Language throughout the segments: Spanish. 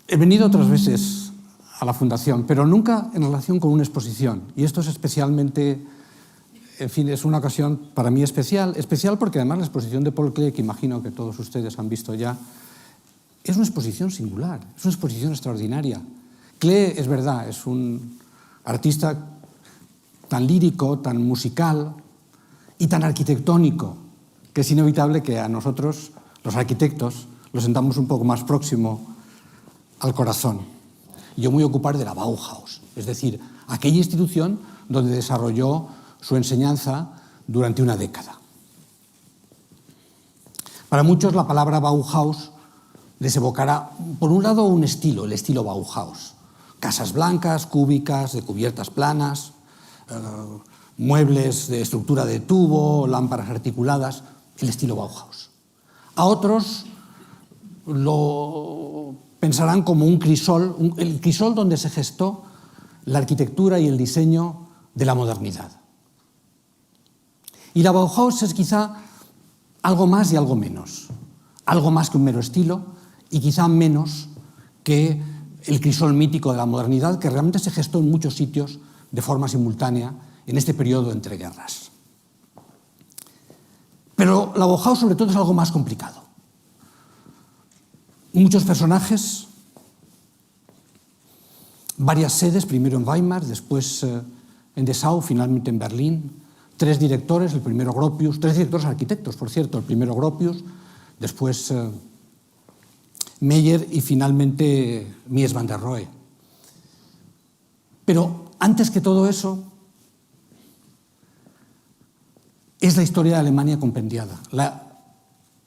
He venido otras veces a la Fundación, pero nunca en relación con una exposición. Y esto es especialmente, en fin, es una ocasión para mí especial porque además la exposición de Paul Klee, que imagino que todos ustedes han visto ya, es una exposición singular, es una exposición extraordinaria. Klee, es verdad, es un artista tan lírico, tan musical y tan arquitectónico, que es inevitable que a nosotros, los arquitectos, lo sentamos un poco más próximo al corazón. Yo me voy a ocupar de la Bauhaus, es decir, aquella institución donde desarrolló su enseñanza durante una década. Para muchos la palabra Bauhaus les evocará, por un lado, un estilo, el estilo Bauhaus. Casas blancas, cúbicas, de cubiertas planas, muebles de estructura de tubo, lámparas articuladas, el estilo Bauhaus. A otros lo pensarán como un crisol, el crisol donde se gestó la arquitectura y el diseño de la modernidad. Y la Bauhaus es quizá algo más y algo menos. Algo más que un mero estilo y quizá menos que el crisol mítico de la modernidad que realmente se gestó en muchos sitios de forma simultánea en este periodo entre guerras. Pero la Bauhaus sobre todo es algo más complicado. Muchos personajes, varias sedes, primero en Weimar, después en Dessau, finalmente en Berlín, 3 directores, el primero Gropius, 3 directores arquitectos, por cierto, el primero Gropius, después Meyer y finalmente Mies van der Rohe. Pero antes que todo eso, es la historia de Alemania compendiada.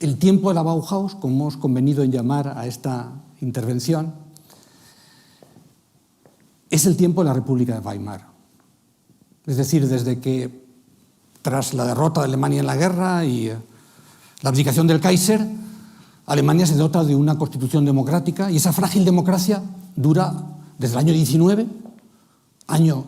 El tiempo de la Bauhaus, como hemos convenido en llamar a esta intervención, es el tiempo de la República de Weimar. Es decir, desde que, tras la derrota de Alemania en la guerra y la abdicación del Kaiser, Alemania se dota de una constitución democrática y esa frágil democracia dura desde el año 19, año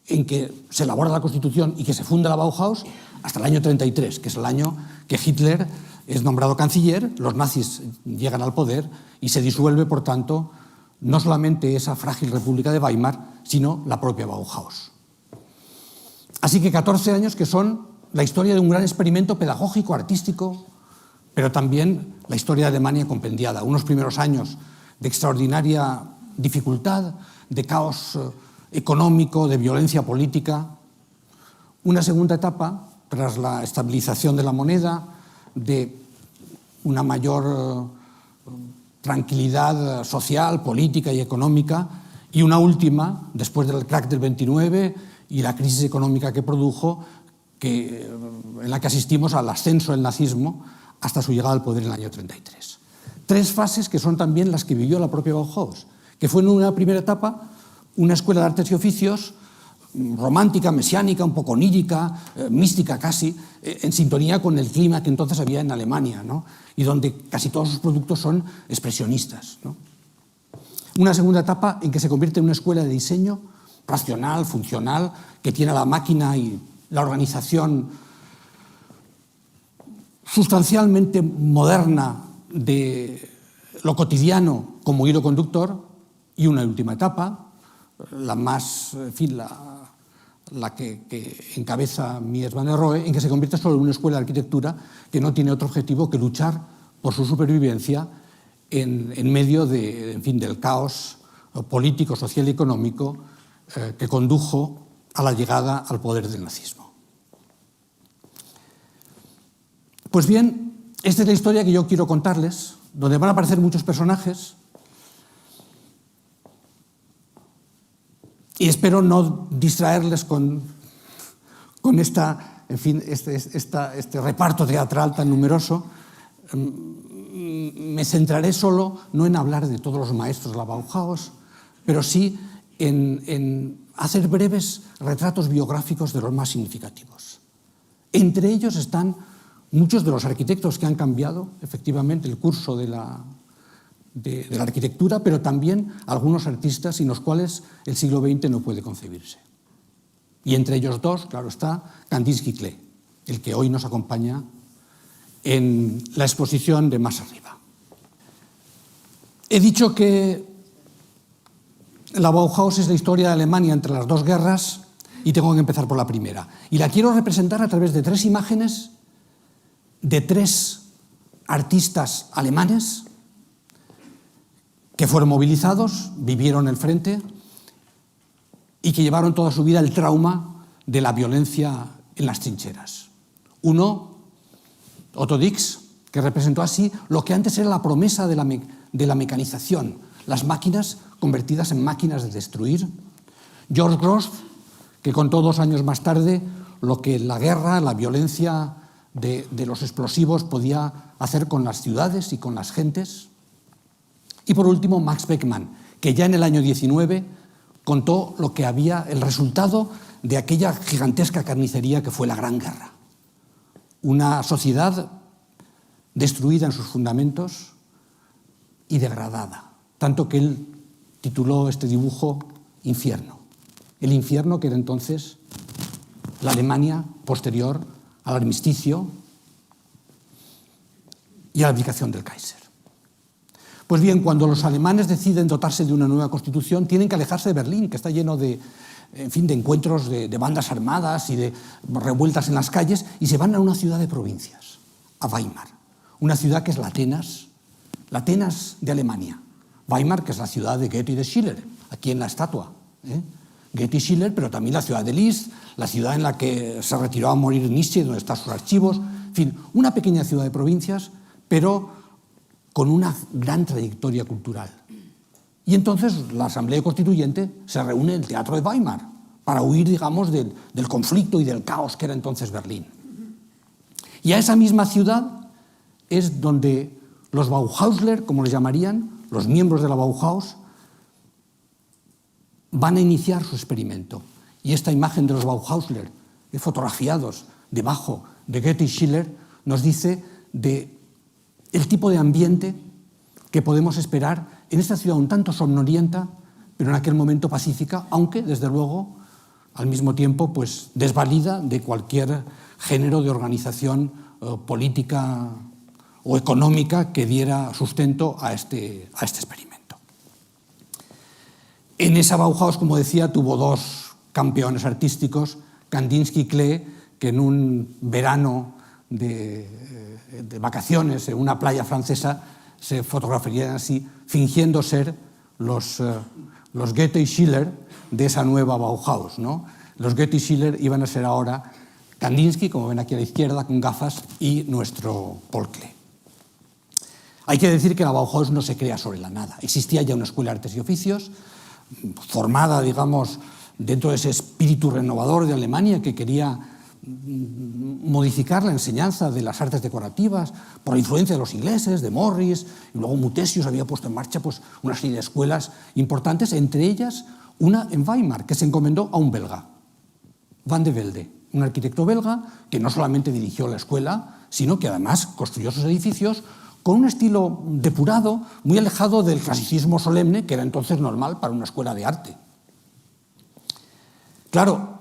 en que se elabora la Constitución y que se funda la Bauhaus, hasta el año 33, que es el año que Hitler es nombrado canciller, los nazis llegan al poder y se disuelve, por tanto, no solamente esa frágil República de Weimar, sino la propia Bauhaus. Así que 14 años que son la historia de un gran experimento pedagógico, artístico, pero también la historia de Alemania compendiada. Unos primeros años de extraordinaria dificultad, de caos económico, de violencia política. Una segunda etapa, tras la estabilización de la moneda, de una mayor tranquilidad social, política y económica, y una última, después del crack del 29 y la crisis económica que produjo, en la que asistimos al ascenso del nazismo hasta su llegada al poder en el año 33. 3 fases que son también las que vivió la propia Bauhaus, que fue en una primera etapa una escuela de artes y oficios romántica, mesiánica, un poco onírica, mística casi, en sintonía con el clima que entonces había en Alemania, ¿no? Y donde casi todos sus productos son expresionistas, ¿no? Una segunda etapa en que se convierte en una escuela de diseño racional, funcional, que tiene la máquina y la organización sustancialmente moderna de lo cotidiano como hilo conductor, y una última etapa, la más, en fin, la que encabeza Mies van der Rohe, en que se convierte solo en una escuela de arquitectura que no tiene otro objetivo que luchar por su supervivencia en medio de, en fin, del caos político, social y económico que condujo a la llegada al poder del nazismo. Pues bien, esta es la historia que yo quiero contarles, donde van a aparecer muchos personajes y espero no distraerles con esta, en fin, este reparto teatral tan numeroso. Me centraré solo, no en hablar de todos los maestros de la Bauhaus, pero sí en hacer breves retratos biográficos de los más significativos. Entre ellos están muchos de los arquitectos que han cambiado efectivamente el curso de la arquitectura, pero también algunos artistas sin los cuales el siglo XX no puede concebirse. Y entre ellos 2, claro está, Kandinsky Klee, el que hoy nos acompaña en la exposición de más arriba. He dicho que La Bauhaus es la historia de Alemania entre las dos guerras y tengo que empezar por la primera. Y la quiero representar a través de 3 imágenes de 3 artistas alemanes que fueron movilizados, vivieron el frente y que llevaron toda su vida el trauma de la violencia en las trincheras. Uno, Otto Dix, que representó así lo que antes era la promesa de la mecanización, las máquinas convertidas en máquinas de destruir. George Grosz, que contó 2 años más tarde lo que la guerra, la violencia de los explosivos podía hacer con las ciudades y con las gentes. Y por último, Max Beckmann, que ya en el año 19 contó lo que había, el resultado de aquella gigantesca carnicería que fue la Gran Guerra. Una sociedad destruida en sus fundamentos y degradada, tanto que él tituló este dibujo Infierno. El infierno que era entonces la Alemania posterior al armisticio y a la abdicación del Kaiser. Pues bien, cuando los alemanes deciden dotarse de una nueva constitución, tienen que alejarse de Berlín, que está lleno de encuentros de bandas armadas y de revueltas en las calles, y se van a una ciudad de provincias, a Weimar, una ciudad que es la Atenas de Alemania. Weimar, que es la ciudad de Goethe y de Schiller, aquí en la estatua. Goethe y Schiller, pero también la ciudad de Liszt, la ciudad en la que se retiró a morir Nietzsche, donde están sus archivos. En fin, una pequeña ciudad de provincias, pero con una gran trayectoria cultural. Y entonces la Asamblea Constituyente se reúne en el Teatro de Weimar para huir, digamos, del conflicto y del caos que era entonces Berlín. Y a esa misma ciudad es donde los Bauhausler, como les llamarían, los miembros de la Bauhaus, van a iniciar su experimento. Y esta imagen de los Bauhausler, fotografiados debajo de Goethe y Schiller, nos dice del tipo de ambiente que podemos esperar en esta ciudad un tanto somnolienta, pero en aquel momento pacífica, aunque, desde luego, al mismo tiempo, pues, desvalida de cualquier género de organización política o económica que diera sustento a este experimento. En esa Bauhaus, como decía, tuvo 2 campeones artísticos, Kandinsky y Klee, que en un verano de vacaciones en una playa francesa se fotografiarían así, fingiendo ser los Goethe y Schiller de esa nueva Bauhaus, ¿no? Los Goethe y Schiller iban a ser ahora Kandinsky, como ven aquí a la izquierda, con gafas, y nuestro Paul Klee. Hay que decir que la Bauhaus no se crea sobre la nada. Existía ya una escuela de artes y oficios, formada, digamos, dentro de ese espíritu renovador de Alemania que quería modificar la enseñanza de las artes decorativas por la influencia de los ingleses, de Morris, y luego Mutesius había puesto en marcha pues, una serie de escuelas importantes, entre ellas una en Weimar, que se encomendó a un belga, Van de Velde, un arquitecto belga que no solamente dirigió la escuela, sino que además construyó sus edificios con un estilo depurado, muy alejado del clasicismo solemne, que era entonces normal para una escuela de arte. Claro,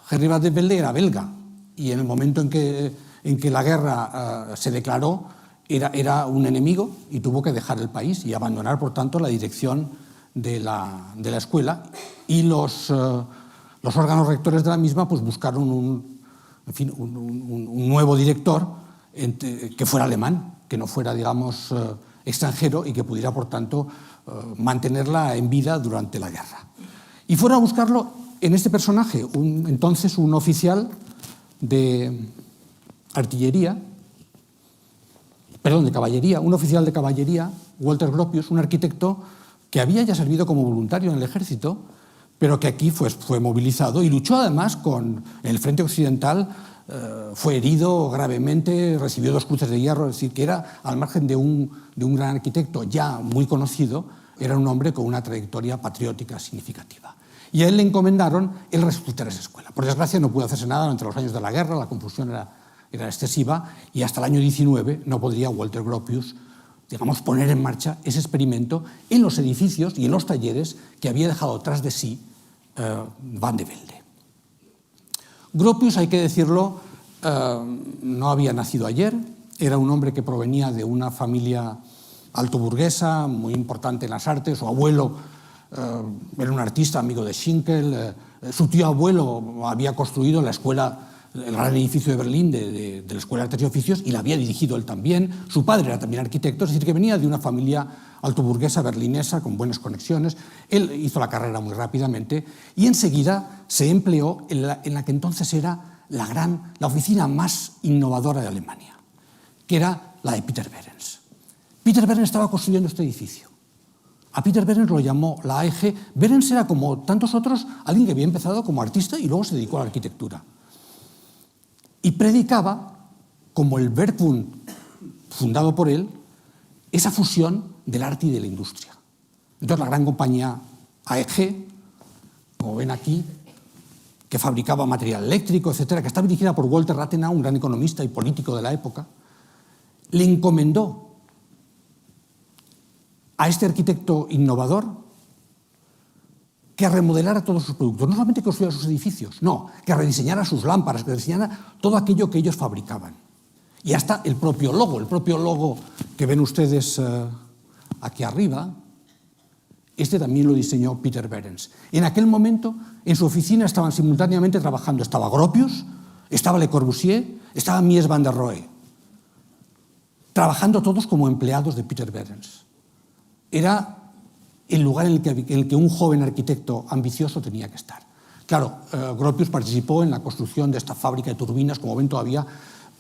Henry Van de Velde era belga, y en el momento en que la guerra se declaró, era un enemigo y tuvo que dejar el país y abandonar, por tanto, la dirección de la escuela, y los órganos rectores de la misma pues, buscaron un nuevo director que fuera alemán, que no fuera, digamos, extranjero y que pudiera, por tanto, mantenerla en vida durante la guerra. Y fueron a buscarlo en este personaje, entonces un oficial de caballería, un oficial de caballería, Walter Gropius, un arquitecto que había ya servido como voluntario en el ejército, pero que aquí fue movilizado y luchó además en el frente occidental. Fue herido gravemente, recibió 2 cruces de hierro, es decir, que era, al margen de un gran arquitecto ya muy conocido, era un hombre con una trayectoria patriótica significativa. Y a él le encomendaron el resucitar esa escuela. Por desgracia no pudo hacerse nada entre los años de la guerra, la confusión era excesiva, y hasta el año 19 no podría Walter Gropius, digamos, poner en marcha ese experimento en los edificios y en los talleres que había dejado tras de sí Van de Velde. Gropius, hay que decirlo, no había nacido ayer, era un hombre que provenía de una familia altoburguesa, muy importante en las artes. Su abuelo era un artista amigo de Schinkel. Su tío abuelo había construido la escuela, el gran edificio de Berlín de la Escuela de Artes y Oficios, y la había dirigido él también. Su padre era también arquitecto, es decir, que venía de una familia altoburguesa berlinesa con buenas conexiones. Él hizo la carrera muy rápidamente y enseguida se empleó en la que entonces era la oficina más innovadora de Alemania, que era la de Peter Behrens. Peter Behrens estaba construyendo este edificio. A Peter Behrens lo llamó la AEG. Behrens era, como tantos otros, alguien que había empezado como artista y luego se dedicó a la arquitectura. Y predicaba, como el Werkbund fundado por él, esa fusión del arte y de la industria. Entonces la gran compañía AEG, como ven aquí, que fabricaba material eléctrico, etcétera, que estaba dirigida por Walter Rathenau, un gran economista y político de la época, le encomendó a este arquitecto innovador que remodelara todos sus productos, no solamente que construyera sus edificios, no, que rediseñara sus lámparas, que rediseñara todo aquello que ellos fabricaban. Y hasta el propio logo que ven ustedes aquí arriba, este también lo diseñó Peter Behrens. En aquel momento, en su oficina estaban simultáneamente trabajando, estaba Gropius, estaba Le Corbusier, estaba Mies van der Rohe, trabajando todos como empleados de Peter Behrens. Era el lugar en el que un joven arquitecto ambicioso tenía que estar. Claro, Gropius participó en la construcción de esta fábrica de turbinas, como ven todavía,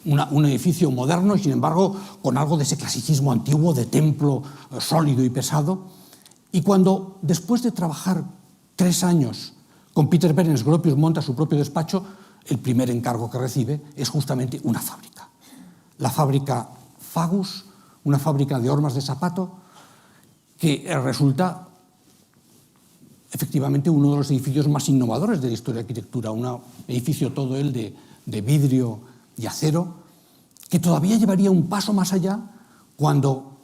un edificio moderno y sin embargo con algo de ese clasicismo antiguo, de templo sólido y pesado. Y cuando, después de trabajar 3 años con Peter Behrens, Gropius monta su propio despacho, el primer encargo que recibe es justamente una fábrica. La fábrica Fagus, una fábrica de hormas de zapato, que resulta efectivamente uno de los edificios más innovadores de la historia de la arquitectura, un edificio todo él de vidrio y acero, que todavía llevaría un paso más allá cuando,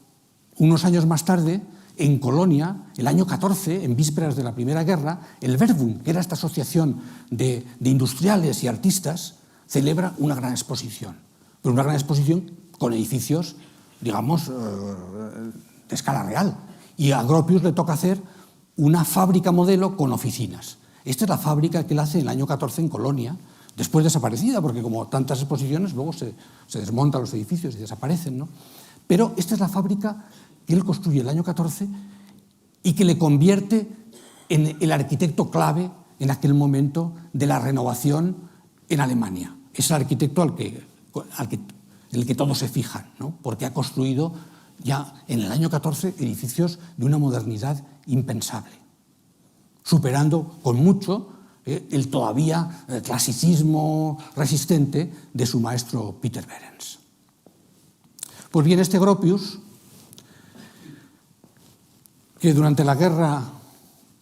unos años más tarde, en Colonia, el año 14, en vísperas de la Primera Guerra, el Verbund, que era esta asociación de industriales y artistas, celebra una gran exposición. Pero una gran exposición con edificios, digamos, de escala real. Y a Gropius le toca hacer una fábrica modelo con oficinas. Esta es la fábrica que él hace en el año 14 en Colonia, después desaparecida, porque como tantas exposiciones, luego se desmontan los edificios y desaparecen, ¿no? Pero esta es la fábrica que él construye el año 14 y que le convierte en el arquitecto clave en aquel momento de la renovación en Alemania. Es el arquitecto en el que todos se fijan, ¿no? Porque ha construido ya en el año 14 edificios de una modernidad impensable, superando con mucho el todavía clasicismo resistente de su maestro Peter Behrens. Pues bien, este Gropius, que durante la guerra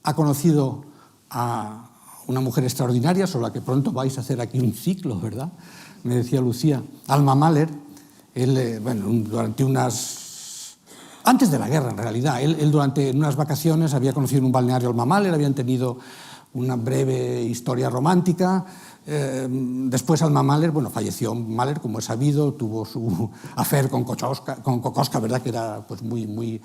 ha conocido a una mujer extraordinaria, sobre la que pronto vais a hacer aquí un ciclo, ¿verdad? Me decía Lucía, Alma Mahler. Él, durante antes de la guerra, en realidad, él durante unas vacaciones había conocido en un balneario Alma Mahler, habían tenido una breve historia romántica. Después Alma Mahler, falleció Mahler, como es sabido, tuvo su affair con Kokoschka, ¿verdad? Que era pues muy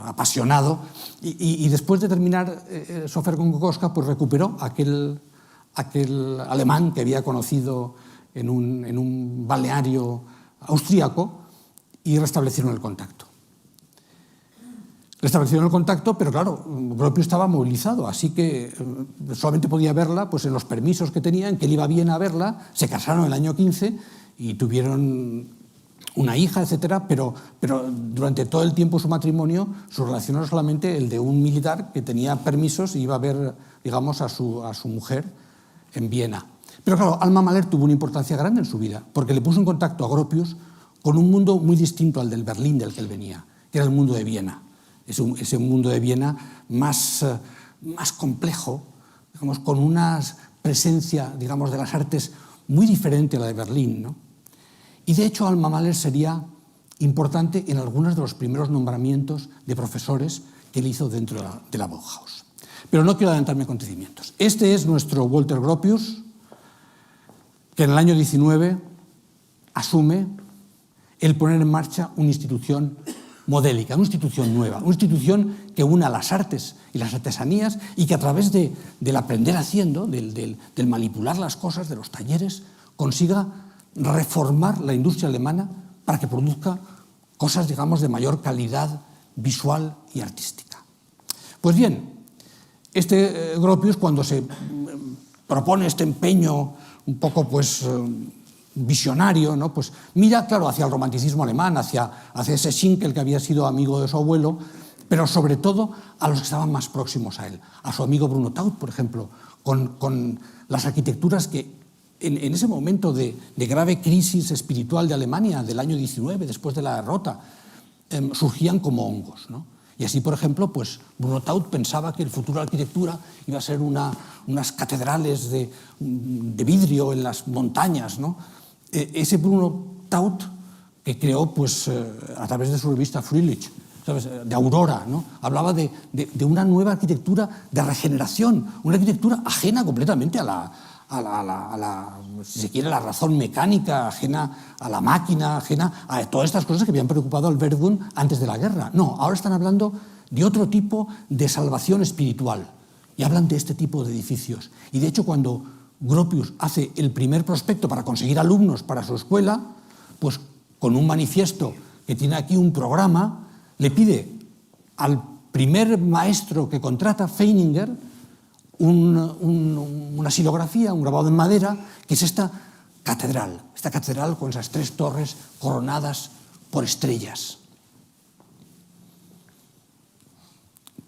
apasionado. Y después de terminar su affair con Kokoschka, pues recuperó aquel alemán que había conocido en un balneario austríaco y restablecieron el contacto. Pero claro, Gropius estaba movilizado, así que solamente podía verla pues, en los permisos que tenían, que él iba a Viena a verla, se casaron en el año 15 y tuvieron una hija, etcétera, pero durante todo el tiempo de su matrimonio, su relación era solamente el de un militar que tenía permisos y iba a ver, digamos, a su mujer en Viena. Pero claro, Alma Mahler tuvo una importancia grande en su vida, porque le puso en contacto a Gropius con un mundo muy distinto al del Berlín del que él venía, que era el mundo de Viena. Ese mundo de Viena más complejo, digamos, con una presencia, digamos, de las artes muy diferente a la de Berlín, ¿no? Y de hecho Alma Mahler sería importante en algunos de los primeros nombramientos de profesores que él hizo dentro de la Bauhaus. Pero no quiero adelantarme a acontecimientos. Este es nuestro Walter Gropius, que en el año 19 asume el poner en marcha una institución modélica, una institución nueva, una institución que una las artes y las artesanías y que a través del aprender haciendo, del manipular las cosas, de los talleres, consiga reformar la industria alemana para que produzca cosas, digamos, de mayor calidad visual y artística. Pues bien, este Gropius, cuando se propone este empeño un poco visionario, ¿no? Pues mira, claro, hacia el romanticismo alemán, hacia ese Schinkel que había sido amigo de su abuelo, pero sobre todo a los que estaban más próximos a él, a su amigo Bruno Taut, por ejemplo, con las arquitecturas que en ese momento de grave crisis espiritual de Alemania, del año 19, después de la derrota, surgían como hongos, ¿no? Y así, por ejemplo, pues Bruno Taut pensaba que el futuro de la arquitectura iba a ser unas catedrales de vidrio en las montañas, ¿no? Ese Bruno Taut que creó pues, a través de su revista Fröhlich, ¿sabes?, de Aurora, ¿no? Hablaba de una nueva arquitectura de regeneración, una arquitectura ajena completamente a la, si se quiere, la razón mecánica, ajena a la máquina, ajena a todas estas cosas que habían preocupado al Verdun antes de la guerra. No, ahora están hablando de otro tipo de salvación espiritual y hablan de este tipo de edificios. Y de hecho, cuando Gropius hace el primer prospecto para conseguir alumnos para su escuela, pues con un manifiesto que tiene aquí un programa, le pide al primer maestro que contrata, Feininger, una xilografía, un grabado en madera, que es esta catedral con esas 3 torres coronadas por estrellas.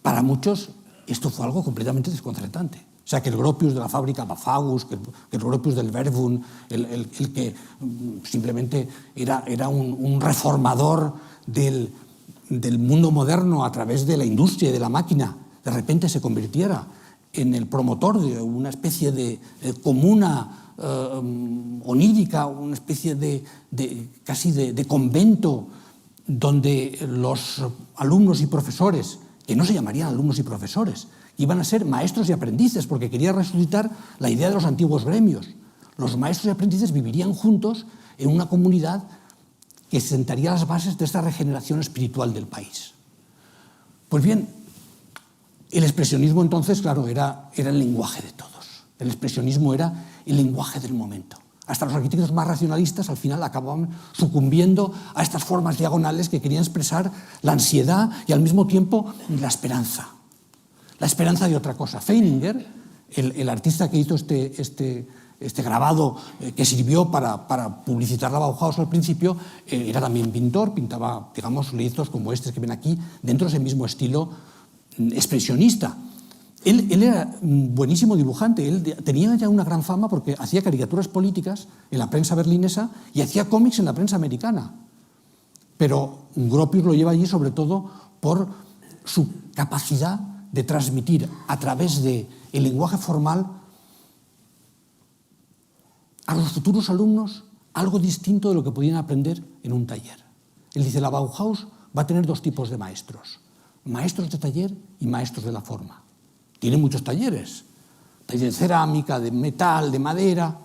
Para muchos esto fue algo completamente desconcertante. O sea, que el Gropius de la fábrica Bafhaus, que el Gropius del Verdun, el que simplemente era un reformador del mundo moderno a través de la industria y de la máquina, de repente se convirtiera en el promotor de una especie de comuna onírica, una especie casi de convento donde los alumnos y profesores, que no se llamarían alumnos y profesores, iban a ser maestros y aprendices, porque quería resucitar la idea de los antiguos gremios. Los maestros y aprendices vivirían juntos en una comunidad que sentaría las bases de esta regeneración espiritual del país. Pues bien, el expresionismo entonces, claro, era el lenguaje de todos. El expresionismo era el lenguaje del momento. Hasta los arquitectos más racionalistas al final acababan sucumbiendo a estas formas diagonales que querían expresar la ansiedad y al mismo tiempo la esperanza. La esperanza de otra cosa. Feininger, el artista que hizo este grabado que sirvió para publicitar la Bauhaus al principio, era también pintor, pintaba, digamos, lienzos como estos que ven aquí, dentro de ese mismo estilo expresionista. Él era buenísimo dibujante, él tenía ya una gran fama porque hacía caricaturas políticas en la prensa berlinesa y hacía cómics en la prensa americana. Pero Gropius lo lleva allí sobre todo por su capacidad de transmitir a través del lenguaje formal a los futuros alumnos algo distinto de lo que podían aprender en un taller. Él dice, la Bauhaus va a tener 2 tipos de maestros, maestros de taller y maestros de la forma. Tiene muchos talleres, taller de cerámica, de metal, de madera,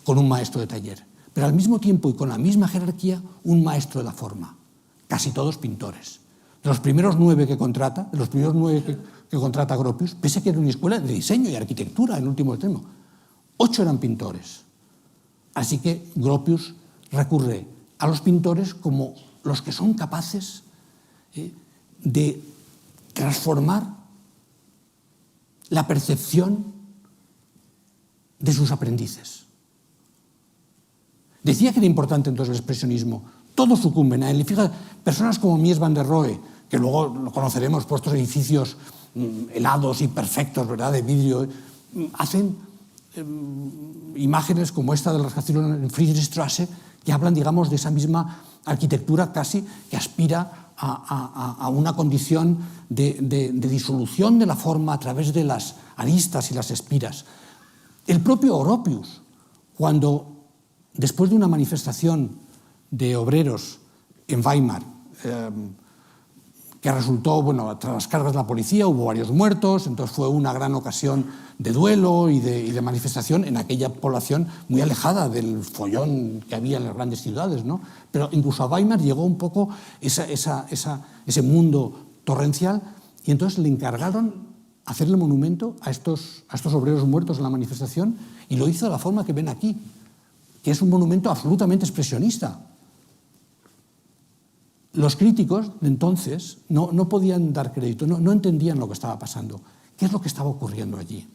con un maestro de taller. Pero al mismo tiempo y con la misma jerarquía, un maestro de la forma. Casi todos pintores. De los primeros 9 que contrata, que contrata Gropius, pese a que era una escuela de diseño y arquitectura en último extremo, 8 eran pintores. Así que Gropius recurre a los pintores como los que son capaces de transformar la percepción de sus aprendices. Decía que era importante entonces el expresionismo. Todos sucumben a él. Y fíjate, personas como Mies van der Rohe, que luego lo conoceremos por estos edificios helados y perfectos, ¿verdad?, de vidrio, hacen imágenes como esta del rascacielos en Friedrichstraße, que hablan, digamos, de esa misma arquitectura casi que aspira a una condición de disolución de la forma a través de las aristas y las espiras. El propio Gropius, cuando después de una manifestación de obreros en Weimar, que resultó, bueno, tras las cargas de la policía hubo varios muertos, entonces fue una gran ocasión de duelo y de manifestación en aquella población muy alejada del follón que había en las grandes ciudades, ¿no? Pero incluso a Weimar llegó un poco ese mundo torrencial y entonces le encargaron hacerle monumento a estos obreros muertos en la manifestación y lo hizo de la forma que ven aquí, que es un monumento absolutamente expresionista. Los críticos de entonces no podían dar crédito, no entendían lo que estaba pasando, qué es lo que estaba ocurriendo allí.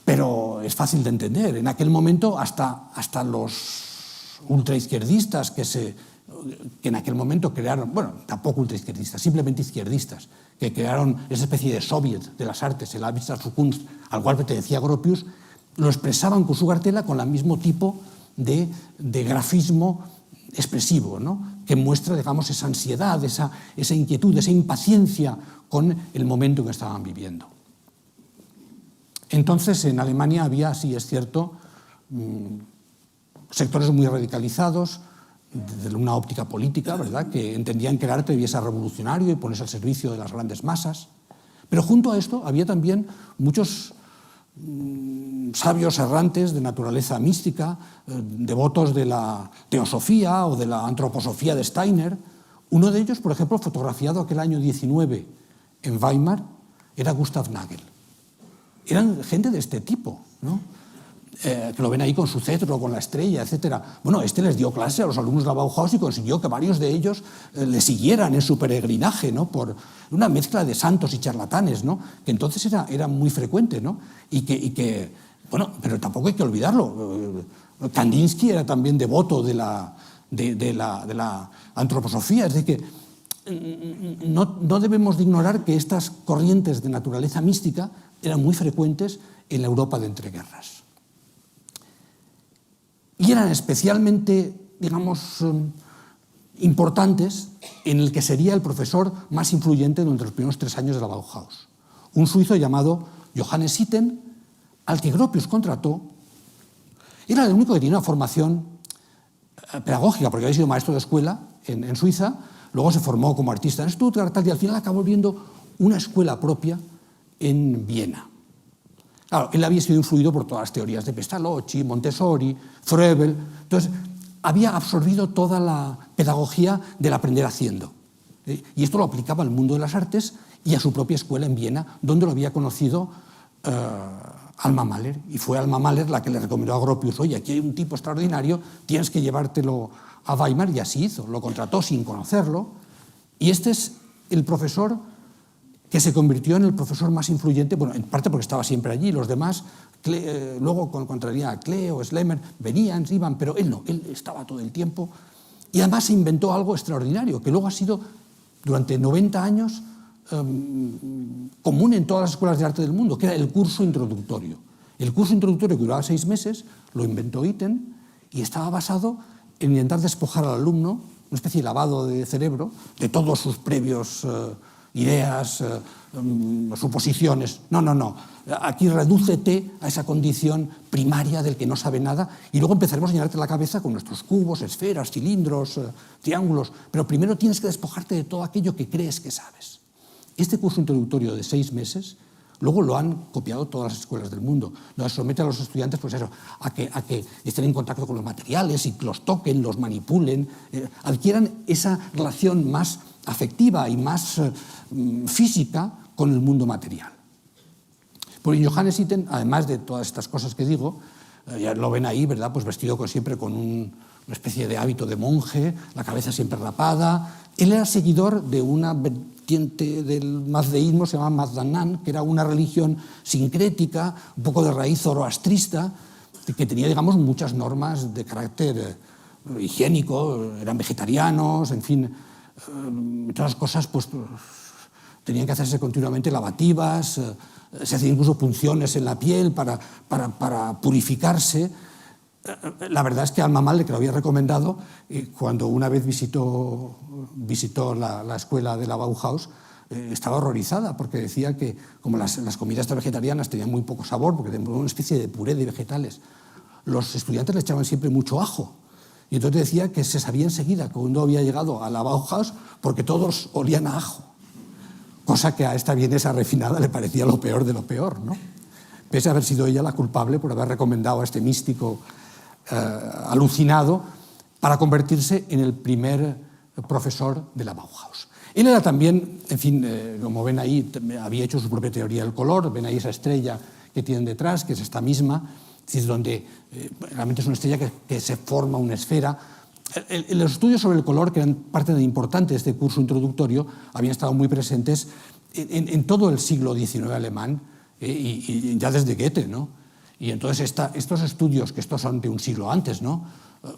Pero es fácil de entender. En aquel momento hasta los ultraizquierdistas que en aquel momento crearon, bueno, tampoco ultraizquierdistas, simplemente izquierdistas, que crearon esa especie de soviet de las artes, el Arbeiter zur Kunst, al cual pertenecía Gropius, lo expresaban con su cartela con el mismo tipo de grafismo expresivo, ¿no? Que muestra, digamos, esa ansiedad, esa inquietud, esa impaciencia con el momento que estaban viviendo. Entonces, en Alemania había, sí es cierto, sectores muy radicalizados, desde una óptica política, ¿verdad?, que entendían que el arte debía ser revolucionario y ponerse al servicio de las grandes masas. Pero junto a esto había también muchos sabios errantes de naturaleza mística, devotos de la teosofía o de la antroposofía de Steiner. Uno de ellos, por ejemplo, fotografiado aquel año 19 en Weimar, era Gustav Nagel. Eran gente de este tipo, ¿no? Que lo ven ahí con su cetro, con la estrella, etc. Bueno, este les dio clase a los alumnos de la Bauhaus y consiguió que varios de ellos le siguieran en su peregrinaje, ¿no? Por una mezcla de santos y charlatanes, ¿no? Que entonces era muy frecuente, ¿no? Y que, bueno, pero tampoco hay que olvidarlo. Kandinsky era también devoto de la antroposofía, es decir, que no debemos de ignorar que estas corrientes de naturaleza mística eran muy frecuentes en la Europa de entreguerras. Y eran especialmente, digamos, importantes en el que sería el profesor más influyente durante los primeros 3 años de la Bauhaus. Un suizo llamado Johannes Itten, al que Gropius contrató. Era el único que tenía una formación pedagógica, porque había sido maestro de escuela en Suiza, luego se formó como artista en Stuttgart, y al final acabó viendo una escuela propia en Viena. Claro, él había sido influido por todas las teorías de Pestalozzi, Montessori, Froebel. Entonces, había absorbido toda la pedagogía del aprender haciendo. Y esto lo aplicaba al mundo de las artes y a su propia escuela en Viena, donde lo había conocido Alma Mahler. Y fue Alma Mahler la que le recomendó a Gropius: oye, aquí hay un tipo extraordinario, tienes que llevártelo a Weimar, y así hizo. Lo contrató sin conocerlo. Y este es el profesor que se convirtió en el profesor más influyente, bueno, en parte porque estaba siempre allí, los demás, luego cuando encontraría a Klee o Schlemmer, venían, iban, pero él no, él estaba todo el tiempo, y además se inventó algo extraordinario, que luego ha sido, durante 90 años, común en todas las escuelas de arte del mundo, que era el curso introductorio. El curso introductorio, que duraba 6 meses, lo inventó Itten, y estaba basado en intentar despojar al alumno, una especie de lavado de cerebro, de todos sus previos ideas, suposiciones. No. Aquí redúcete a esa condición primaria del que no sabe nada y luego empezaremos a llenarte la cabeza con nuestros cubos, esferas, cilindros, triángulos. Pero primero tienes que despojarte de todo aquello que crees que sabes. Este curso introductorio de 6 meses luego lo han copiado todas las escuelas del mundo. Lo somete a los estudiantes, pues eso, a que estén en contacto con los materiales y los toquen, los manipulen, adquieran esa relación más afectiva y más física con el mundo material. Porque Johannes Itten, además de todas estas cosas que digo, ya lo ven ahí, ¿verdad?, pues vestido siempre con una especie de hábito de monje, la cabeza siempre rapada. Él era seguidor de una vertiente del mazdeísmo, se llama Mazdanan, que era una religión sincrética, un poco de raíz zoroastrista, que tenía, digamos, muchas normas de carácter higiénico, eran vegetarianos, en fin, todas las cosas pues tenían que hacerse continuamente lavativas, se hacían incluso punciones en la piel para purificarse. La verdad es que Alma Mahler, que lo había recomendado, cuando una vez visitó la escuela de la Bauhaus, estaba horrorizada porque decía que como las comidas vegetarianas tenían muy poco sabor, porque tenían una especie de puré de vegetales, los estudiantes le echaban siempre mucho ajo. Y entonces decía que se sabía enseguida cuando había llegado a la Bauhaus porque todos olían a ajo, cosa que a esta vienesa refinada le parecía lo peor de lo peor, ¿no? Pese a haber sido ella la culpable por haber recomendado a este místico alucinado para convertirse en el primer profesor de la Bauhaus. Él era también, en fin, como ven ahí, había hecho su propia teoría del color, ven ahí esa estrella que tienen detrás, que es esta misma, es decir, donde realmente es una estrella que se forma una esfera. Los estudios sobre el color, que eran parte importante de este curso introductorio, habían estado muy presentes en todo el siglo XIX alemán, y ya desde Goethe, ¿no? Y entonces estos estudios, que estos son de un siglo antes, ¿no?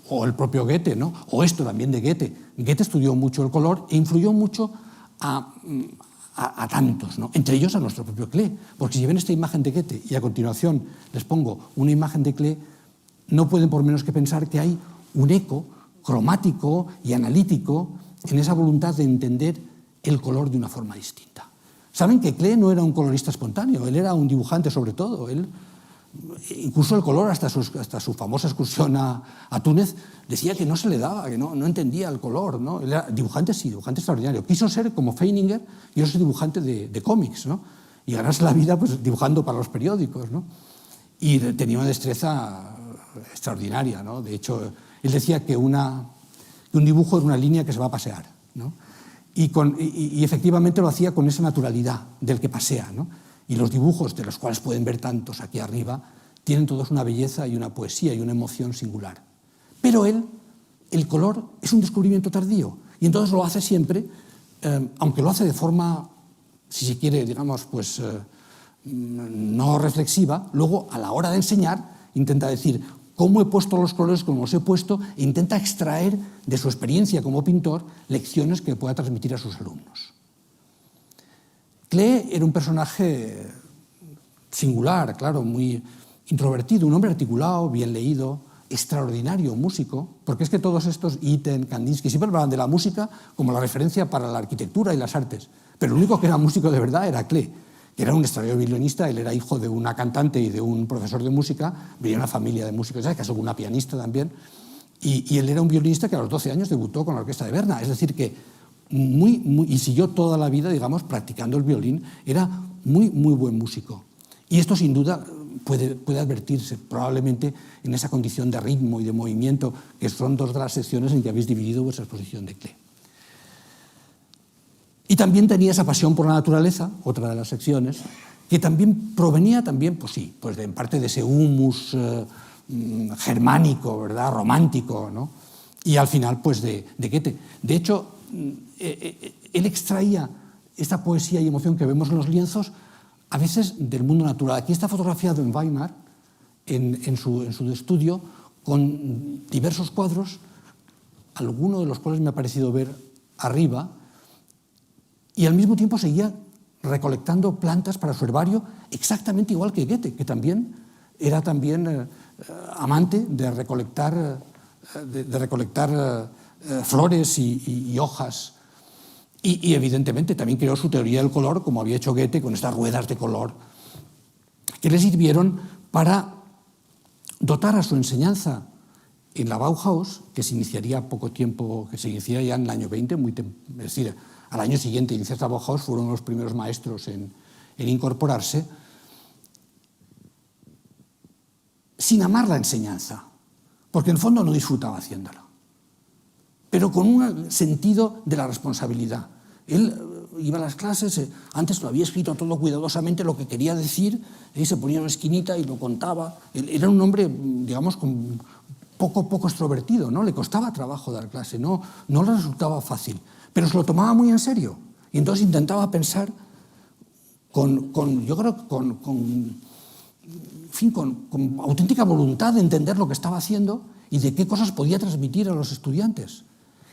O el propio Goethe, ¿no? O esto también de Goethe. Goethe estudió mucho el color e influyó mucho a tantos, ¿no? Entre ellos a nuestro propio Klee, porque si ven esta imagen de Goethe y a continuación les pongo una imagen de Klee, no pueden por menos que pensar que hay un eco cromático y analítico en esa voluntad de entender el color de una forma distinta. Saben que Klee no era un colorista espontáneo, él era un dibujante sobre todo. Él, incluso el color, hasta su famosa excursión a Túnez, decía que no se le daba, que no entendía el color, ¿no? Él era dibujante, sí, dibujante extraordinario. Quiso ser como Feininger, y yo soy dibujante de cómics, ¿no? Y ganarse la vida pues, dibujando para los periódicos, ¿no? Y tenía una destreza extraordinaria, ¿no? De hecho, él decía que un dibujo era una línea que se va a pasear, ¿no? Y efectivamente lo hacía con esa naturalidad del que pasea, ¿no? Y los dibujos, de los cuales pueden ver tantos aquí arriba, tienen todos una belleza y una poesía y una emoción singular. Pero el color es un descubrimiento tardío, y entonces lo hace siempre, aunque lo hace de forma, si se quiere, digamos, pues no reflexiva, luego a la hora de enseñar intenta decir cómo he puesto los colores como los he puesto e intenta extraer de su experiencia como pintor lecciones que pueda transmitir a sus alumnos. Klee era un personaje singular, claro, muy introvertido, un hombre articulado, bien leído, extraordinario músico, porque es que todos estos, Itten, Kandinsky, siempre hablaban de la música como la referencia para la arquitectura y las artes, pero el único que era músico de verdad era Klee, que era un extraordinario violinista. Él era hijo de una cantante y de un profesor de música, venía de una familia de músicos, ¿sabes? Casó con una pianista también, y él era un violinista que a los 12 años debutó con la orquesta de Berna, es decir, que y siguió toda la vida, digamos, practicando el violín, era muy buen músico. Y esto sin duda puede advertirse probablemente en esa condición de ritmo y de movimiento, que son dos de las secciones en que habéis dividido vuestra exposición de Klee. Y también tenía esa pasión por la naturaleza, otra de las secciones, que también provenía pues sí, pues en parte de ese humus germánico, ¿verdad?, romántico, ¿no? Y al final, pues de Goethe. De hecho, él extraía esta poesía y emoción que vemos en los lienzos a veces del mundo natural. Aquí está fotografiado en Weimar, en su estudio, con diversos cuadros, alguno de los cuales me ha parecido ver arriba, y al mismo tiempo seguía recolectando plantas para su herbario, exactamente igual que Goethe, que también era amante de recolectar flores y hojas. Y evidentemente también creó su teoría del color, como había hecho Goethe, con estas ruedas de color, que le sirvieron para dotar a su enseñanza en la Bauhaus, que se iniciaría poco tiempo, que se iniciaría ya en el año 20, es decir, al año siguiente de iniciar la Bauhaus, fueron los primeros maestros en incorporarse, sin amar la enseñanza, porque en el fondo no disfrutaba haciéndola, pero con un sentido de la responsabilidad. Él iba a las clases, antes lo había escrito todo cuidadosamente lo que quería decir, y se ponía en una esquinita y lo contaba. Él era un hombre, digamos, poco extrovertido, ¿no? Le costaba trabajo dar clase, no le resultaba fácil, pero se lo tomaba muy en serio. Y entonces intentaba pensar con auténtica voluntad de entender lo que estaba haciendo y de qué cosas podía transmitir a los estudiantes.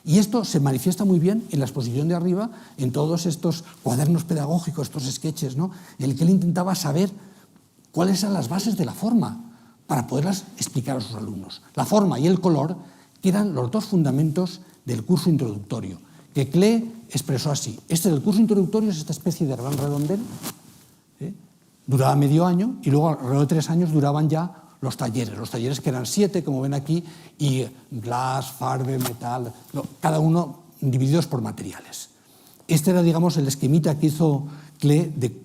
Y esto se manifiesta muy bien en la exposición de arriba, en todos estos cuadernos pedagógicos, estos sketches, ¿no?, en el que él intentaba saber cuáles eran las bases de la forma para poderlas explicar a sus alumnos. La forma y el color, que eran los dos fundamentos del curso introductorio, que Klee expresó así. Del curso introductorio es esta especie de gran redondel, duraba medio año, y luego alrededor de 3 años duraban ya los talleres que eran 7, como ven aquí, y glass, farbe, metal, cada uno divididos por materiales. Este era, digamos, el esquemita que hizo Klee de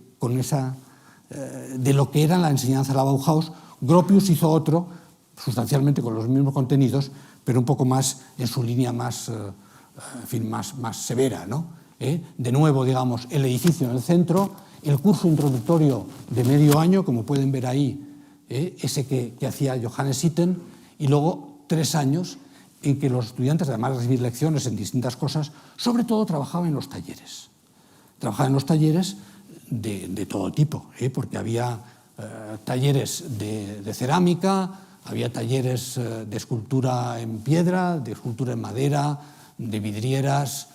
lo que era la enseñanza de la Bauhaus. Gropius hizo otro, sustancialmente con los mismos contenidos, pero un poco más en su línea más severa, ¿no? De nuevo, digamos, el edificio en el centro, el curso introductorio de medio año, como pueden ver ahí, ese que hacía Johannes Itten, y luego 3 años en que los estudiantes, además de recibir lecciones en distintas cosas, sobre todo trabajaban en los talleres. Trabajaban en los talleres de todo tipo, porque había talleres de cerámica, había talleres de escultura en piedra, de escultura en madera, de vidrieras,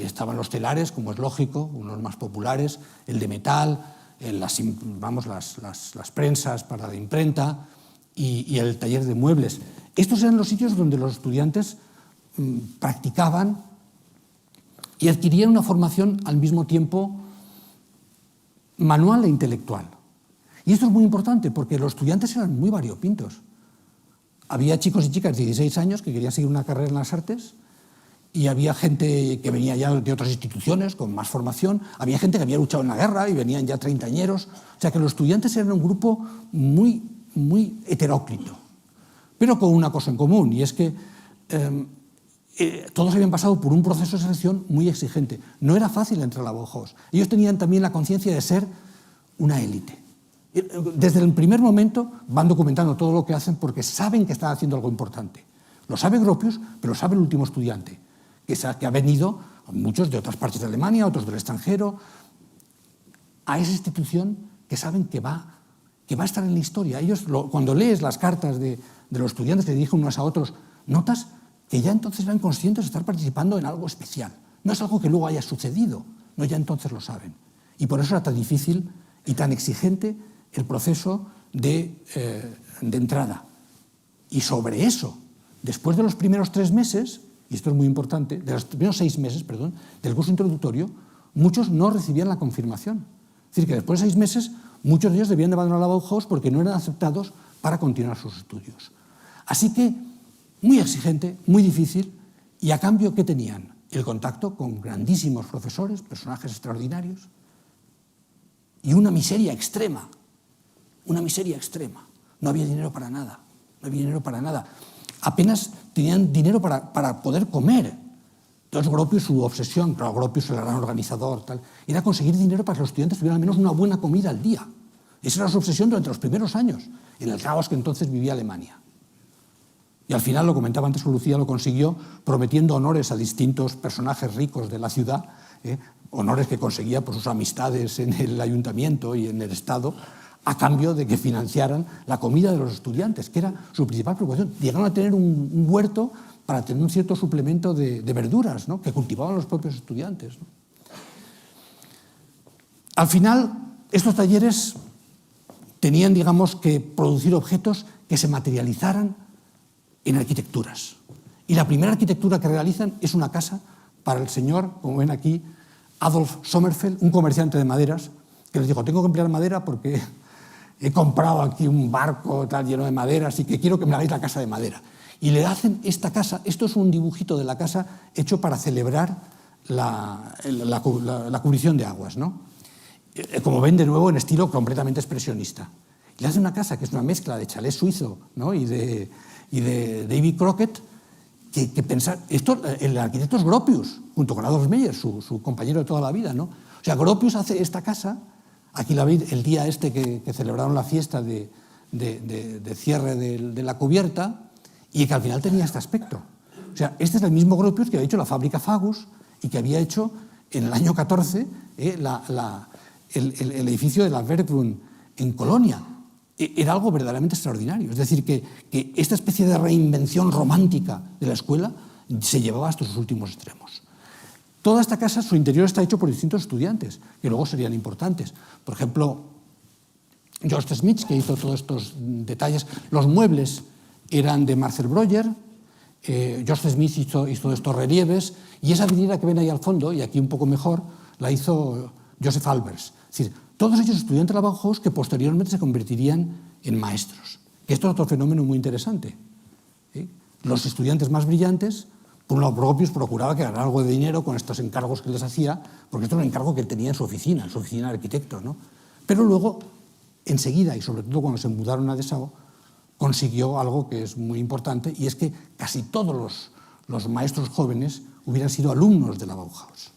estaban los telares, como es lógico, unos más populares, el de metal, las prensas para la imprenta y el taller de muebles. Estos eran los sitios donde los estudiantes practicaban y adquirían una formación al mismo tiempo manual e intelectual. Y esto es muy importante porque los estudiantes eran muy variopintos. Había chicos y chicas de 16 años que querían seguir una carrera en las artes, y había gente que venía ya de otras instituciones con más formación, había gente que había luchado en la guerra y venían ya treintañeros. O sea que los estudiantes eran un grupo muy, muy heteróclito, pero con una cosa en común, y es que todos habían pasado por un proceso de selección muy exigente. No era fácil entrar a la Bauhaus. Ellos tenían también la conciencia de ser una élite. Desde el primer momento van documentando todo lo que hacen porque saben que están haciendo algo importante. Lo sabe Gropius, pero lo sabe el último estudiante, que ha venido, muchos de otras partes de Alemania, otros del extranjero, a esa institución que saben que va a estar en la historia. Ellos, cuando lees las cartas de los estudiantes que dirigen unos a otros, notas que ya entonces eran conscientes de estar participando en algo especial. No es algo que luego haya sucedido, no, ya entonces lo saben. Y por eso era tan difícil y tan exigente el proceso de entrada. Y sobre eso, después de los primeros 3 meses, y esto es muy importante, de los primeros 6 meses, perdón, del curso introductorio, muchos no recibían la confirmación. Es decir, que después de 6 meses, muchos de ellos debían de abandonar la Bauhaus porque no eran aceptados para continuar sus estudios. Así que, muy exigente, muy difícil, y a cambio, ¿qué tenían? El contacto con grandísimos profesores, personajes extraordinarios, y una miseria extrema. Una miseria extrema. No había dinero para nada. No había dinero para nada. Apenas tenían dinero para poder comer. Entonces Gropius, su obsesión, claro, Gropius el gran organizador, tal, era conseguir dinero para que los estudiantes tuvieran al menos una buena comida al día. Esa era su obsesión durante los primeros años, en el caos que entonces vivía Alemania. Y al final, lo comentaba antes Lucía, lo consiguió prometiendo honores a distintos personajes ricos de la ciudad, honores que conseguía por sus amistades en el ayuntamiento y en el Estado, a cambio de que financiaran la comida de los estudiantes, que era su principal preocupación. Llegaron a tener un huerto para tener un cierto suplemento de verduras, ¿no?, que cultivaban los propios estudiantes, ¿no? Al final, estos talleres tenían, digamos, que producir objetos que se materializaran en arquitecturas. Y la primera arquitectura que realizan es una casa para el señor, como ven aquí, Adolf Sommerfeld, un comerciante de maderas, que les dijo: tengo que emplear madera porque he comprado aquí un barco tal lleno de madera, así que quiero que me hagáis la casa de madera. Y le hacen esta casa. Esto es un dibujito de la casa hecho para celebrar la cubrición de aguas, ¿no? Como ven, de nuevo, en estilo completamente expresionista. Y le hacen una casa que es una mezcla de chalet suizo, ¿no?, y de David Crockett, que pensar... el arquitecto es Gropius, junto con Adolf Meyer, su compañero de toda la vida, ¿no? O sea, Gropius hace esta casa. Aquí la veis, el día este que celebraron la fiesta de cierre de la cubierta, y que al final tenía este aspecto. O sea, este es el mismo Gropius que había hecho la fábrica Fagus y que había hecho en el año 14 el edificio de la Werkbund en Colonia. Era algo verdaderamente extraordinario. Es decir, que esta especie de reinvención romántica de la escuela se llevaba hasta sus últimos extremos. Toda esta casa, su interior está hecho por distintos estudiantes, que luego serían importantes. Por ejemplo, George Smith, que hizo todos estos detalles. Los muebles eran de Marcel Breuer. George Smith hizo estos relieves, y esa vidriera que ven ahí al fondo, y aquí un poco mejor, la hizo Joseph Albers. Es decir, todos ellos estudiantes de la Bauhaus que posteriormente se convertirían en maestros. que esto es otro fenómeno muy interesante. Los estudiantes más brillantes, por un lado Gropius procuraba que ganara algo de dinero con estos encargos que les hacía, porque esto era un encargo que él tenía en su oficina de arquitecto, ¿no? Pero luego, enseguida, y sobre todo cuando se mudaron a Dessau, consiguió algo que es muy importante, y es que casi todos los maestros jóvenes hubieran sido alumnos de la Bauhaus.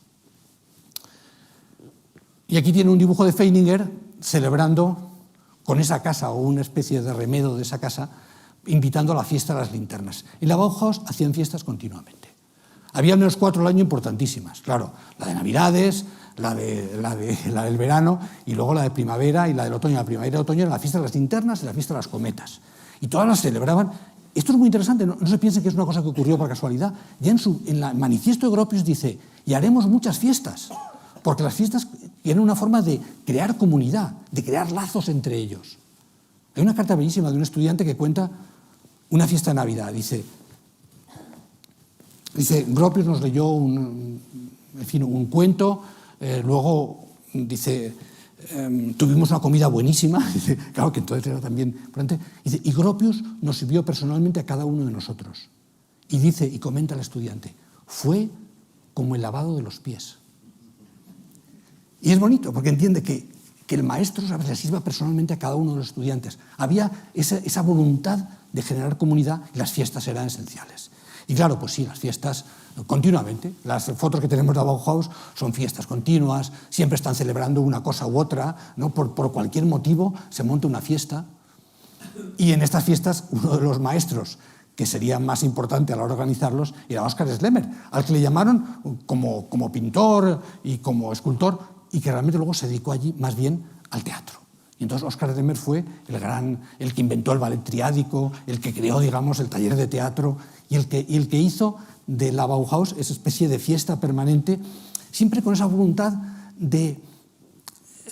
Y aquí tiene un dibujo de Feininger celebrando con esa casa, o una especie de remedo de esa casa, invitando a la fiesta de las linternas. En la Bauhaus hacían fiestas continuamente. Había al menos 4 al año importantísimas, claro, la de Navidades, la del verano, y luego la de primavera y la del otoño. La primavera y el otoño era la fiesta de las linternas y la fiesta de las cometas. Y todas las celebraban. Esto es muy interesante, no se piensen que es una cosa que ocurrió por casualidad. Ya en el manifiesto de Gropius dice, y haremos muchas fiestas, porque las fiestas eran una forma de crear comunidad, de crear lazos entre ellos. Hay una carta bellísima de un estudiante que cuenta una fiesta de Navidad. Dice Gropius nos leyó un cuento, luego dice, tuvimos una comida buenísima, dice, claro que entonces era también importante, dice, y Gropius nos sirvió personalmente a cada uno de nosotros. Y dice, y comenta el estudiante, fue como el lavado de los pies. Y es bonito, porque entiende que el maestro le sirva personalmente a cada uno de los estudiantes. Había esa voluntad de generar comunidad y las fiestas eran esenciales. Y claro, pues sí, las fiestas continuamente. Las fotos que tenemos de la Bauhaus son fiestas continuas, siempre están celebrando una cosa u otra, ¿no? Por cualquier motivo se monta una fiesta. Y en estas fiestas uno de los maestros que sería más importante a la hora de organizarlos era Oskar Schlemmer, al que le llamaron como pintor y como escultor, y que realmente luego se dedicó allí más bien al teatro. Y entonces Oskar Schlemmer fue el que inventó el ballet triádico, el que creó, digamos, el taller de teatro y el que hizo de la Bauhaus esa especie de fiesta permanente, siempre con esa voluntad de,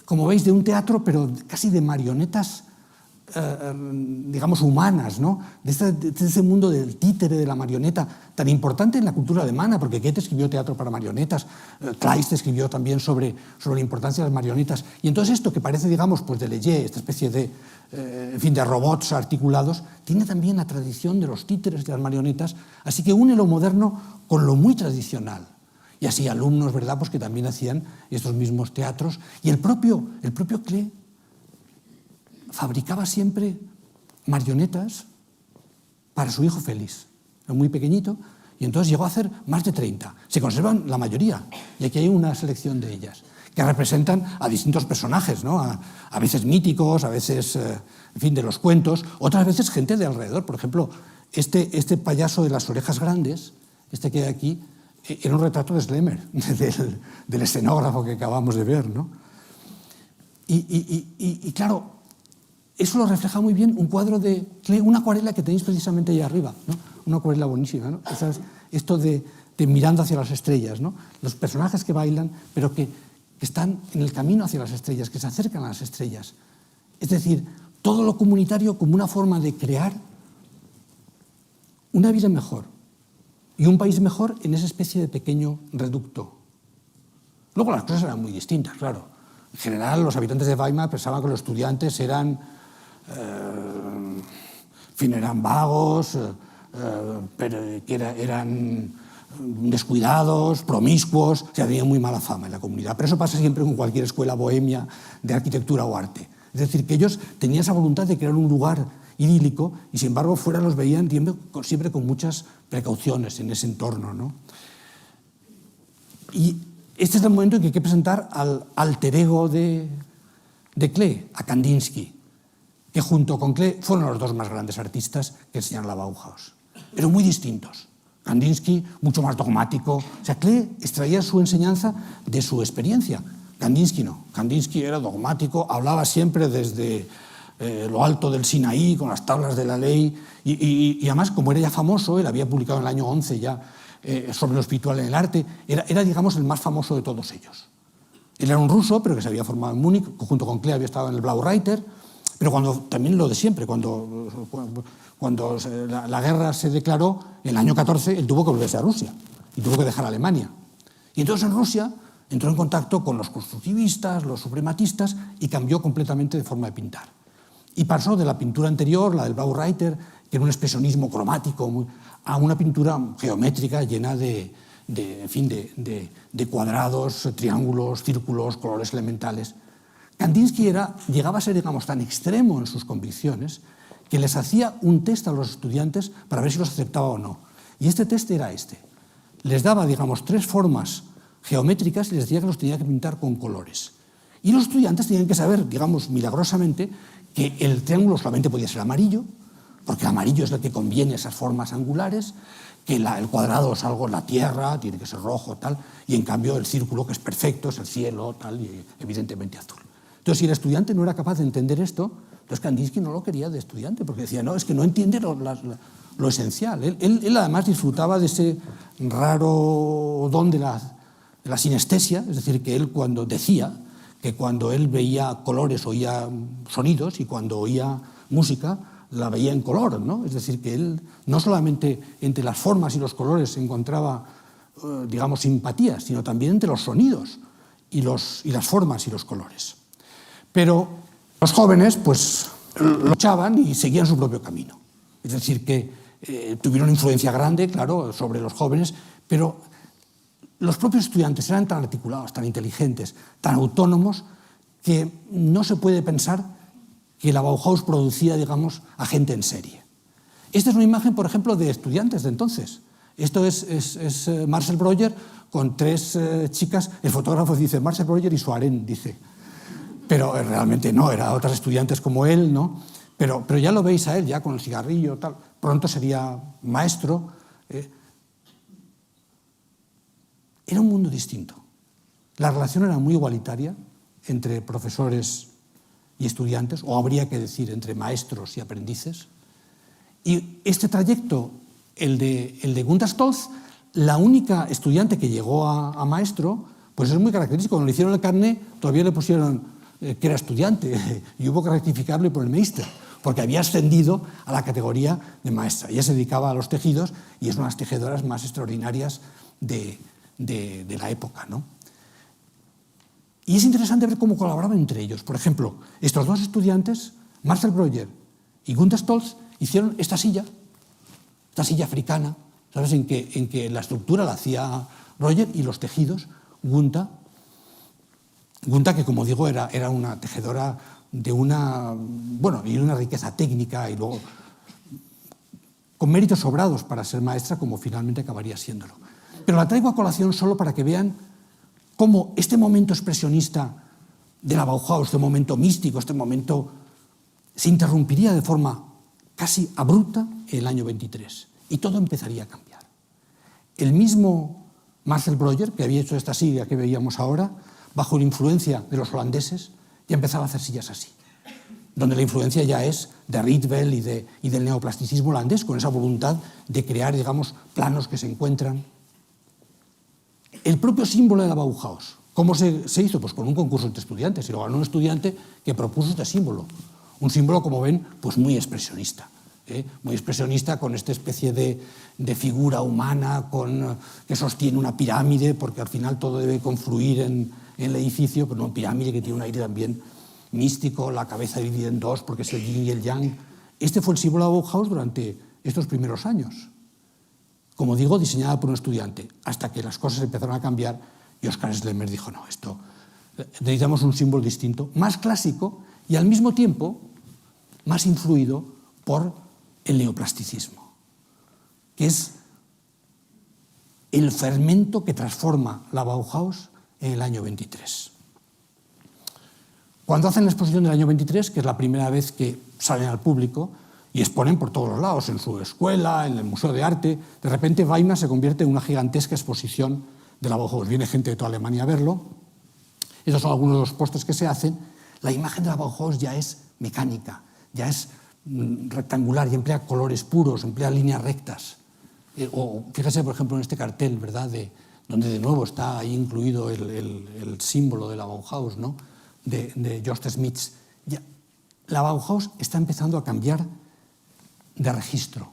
como veis, de un teatro, pero casi de marionetas, digamos, humanas, ¿no? De ese mundo del títere, de la marioneta, tan importante en la cultura alemana, porque Goethe escribió teatro para marionetas, Kleist escribió también sobre la importancia de las marionetas. Y entonces esto que parece, digamos, pues de Leger, esta especie de, de robots articulados, tiene también la tradición de los títeres y de las marionetas, así que une lo moderno con lo muy tradicional. Y así alumnos, ¿verdad?, pues que también hacían estos mismos teatros. Y el propio Klee fabricaba siempre marionetas para su hijo Félix. Era muy pequeñito y entonces llegó a hacer más de 30. Se conservan la mayoría y aquí hay una selección de ellas que representan a distintos personajes, ¿no? A veces míticos, a veces, en fin, de los cuentos, otras veces gente de alrededor. Por ejemplo, este payaso de las orejas grandes, este que hay aquí, era un retrato de Schlemmer, del escenógrafo que acabamos de ver, ¿no? Y claro, eso lo refleja muy bien un cuadro de Klee, una acuarela que tenéis precisamente ahí arriba, ¿no? Una acuarela buenísima, ¿no? Esto de mirando hacia las estrellas, ¿no? Los personajes que bailan, pero que están en el camino hacia las estrellas, que se acercan a las estrellas. Es decir, todo lo comunitario como una forma de crear una vida mejor y un país mejor en esa especie de pequeño reducto. Luego las cosas eran muy distintas, claro. En general, los habitantes de Weimar pensaban que los estudiantes eran vagos, pero que eran descuidados, promiscuos, o sea, tenían muy mala fama en la comunidad. Pero eso pasa siempre con cualquier escuela bohemia de arquitectura o arte. Es decir, que ellos tenían esa voluntad de crear un lugar idílico y, sin embargo, fuera los veían siempre con muchas precauciones en ese entorno, ¿no? Y este es el momento en que hay que presentar al alter ego de Klee, a Kandinsky, que junto con Klee fueron los dos más grandes artistas que enseñaron la Bauhaus, pero muy distintos. Kandinsky, mucho más dogmático. O sea, Klee extraía su enseñanza de su experiencia. Kandinsky no. Kandinsky era dogmático, hablaba siempre desde lo alto del Sinaí, con las tablas de la ley, y además, como era ya famoso, él había publicado en el año 11 ya sobre lo espiritual en el arte, era, digamos, el más famoso de todos ellos. Él era un ruso, pero que se había formado en Múnich, junto con Klee había estado en el Blau Reiter, pero también lo de siempre, cuando la guerra se declaró, en el año 14, él tuvo que volverse a Rusia y tuvo que dejar Alemania. Y entonces en Rusia entró en contacto con los constructivistas, los suprematistas, y cambió completamente de forma de pintar. Y pasó de la pintura anterior, la del Baureiter, que era un expresionismo cromático, a una pintura geométrica llena de cuadrados, triángulos, círculos, colores elementales. Kandinsky llegaba a ser, digamos, tan extremo en sus convicciones que les hacía un test a los estudiantes para ver si los aceptaba o no. Y este test era este. Les daba, digamos, 3 formas geométricas y les decía que los tenía que pintar con colores. Y los estudiantes tenían que saber, digamos, milagrosamente, que el triángulo solamente podía ser amarillo, porque el amarillo es el que conviene esas formas angulares, que el cuadrado es algo, la tierra, tiene que ser rojo, tal, y en cambio el círculo, que es perfecto, es el cielo, tal, y evidentemente azul. Entonces, si el estudiante no era capaz de entender esto, entonces Kandinsky no lo quería de estudiante, porque decía, no, es que no entiende lo esencial. Él además disfrutaba de ese raro don de la sinestesia, es decir, que él cuando decía que cuando él veía colores oía sonidos y cuando oía música la veía en color, ¿no? Es decir, que él no solamente entre las formas y los colores encontraba, digamos, simpatía, sino también entre los sonidos y las formas y los colores. Pero los jóvenes, pues, luchaban y seguían su propio camino. Es decir, que tuvieron influencia grande, claro, sobre los jóvenes, pero los propios estudiantes eran tan articulados, tan inteligentes, tan autónomos, que no se puede pensar que la Bauhaus producía, digamos, a gente en serie. Esta es una imagen, por ejemplo, de estudiantes de entonces. Esto es Marcel Breuer con 3 chicas. El fotógrafo dice Marcel Breuer y su harén, dice. Pero realmente no, eran otras estudiantes como él, ¿no? Pero ya lo veis a él, ya con el cigarrillo, tal. Pronto sería maestro. Era un mundo distinto. La relación era muy igualitaria entre profesores y estudiantes, o habría que decir entre maestros y aprendices. Y este trayecto, el de Gunther Stolz, la única estudiante que llegó a maestro, pues es muy característico. Cuando le hicieron el carné, todavía le pusieron que era estudiante y hubo que rectificarlo y poner Meister, porque había ascendido a la categoría de maestra. Ella se dedicaba a los tejidos y es una de las tejedoras más extraordinarias de la época, ¿no? Y es interesante ver cómo colaboraban entre ellos. Por ejemplo, estos 2 estudiantes, Marcel Breuer y Gunther Stolz, hicieron esta silla africana, ¿sabes? En que la estructura la hacía Breuer y los tejidos, Gunther, que como digo era una tejedora de una riqueza técnica y luego con méritos sobrados para ser maestra, como finalmente acabaría siéndolo. Pero la traigo a colación solo para que vean cómo este momento expresionista de la Bauhaus, este momento místico, este momento se interrumpiría de forma casi abrupta en el año 23 y todo empezaría a cambiar. El mismo Marcel Breuer, que había hecho esta silla que veíamos ahora, bajo la influencia de los holandeses, ya empezaba a hacer sillas así, donde la influencia ya es de Rietveld y del neoplasticismo holandés, con esa voluntad de crear, digamos, planos que se encuentran. El propio símbolo de la Bauhaus, ¿cómo se hizo? Pues con un concurso entre estudiantes, y lo ganó un estudiante que propuso este símbolo. Un símbolo, como ven, pues muy expresionista. Muy expresionista, con esta especie de figura humana que sostiene una pirámide, porque al final todo debe confluir en el edificio, pero una pirámide que tiene un aire también místico, la cabeza dividida en 2, porque es el yin y el yang. Este fue el símbolo de la Bauhaus durante estos primeros años. Como digo, diseñada por un estudiante, hasta que las cosas empezaron a cambiar y Oskar Schlemmer dijo, no, esto necesitamos un símbolo distinto, más clásico y al mismo tiempo más influido por el neoplasticismo, que es el fermento que transforma la Bauhaus en el año 23. Cuando hacen la exposición del año 23, que es la primera vez que salen al público y exponen por todos los lados, en su escuela, en el Museo de Arte, de repente Weimar se convierte en una gigantesca exposición de la Bauhaus. Viene gente de toda Alemania a verlo. Esos son algunos de los pósters que se hacen. La imagen de la Bauhaus ya es mecánica, ya es rectangular y emplea colores puros, emplea líneas rectas. O fíjese, por ejemplo, en este cartel, ¿verdad?, donde de nuevo está ahí incluido el símbolo de la Bauhaus, ¿no?, de Jost Smith. Ya, la Bauhaus está empezando a cambiar de registro.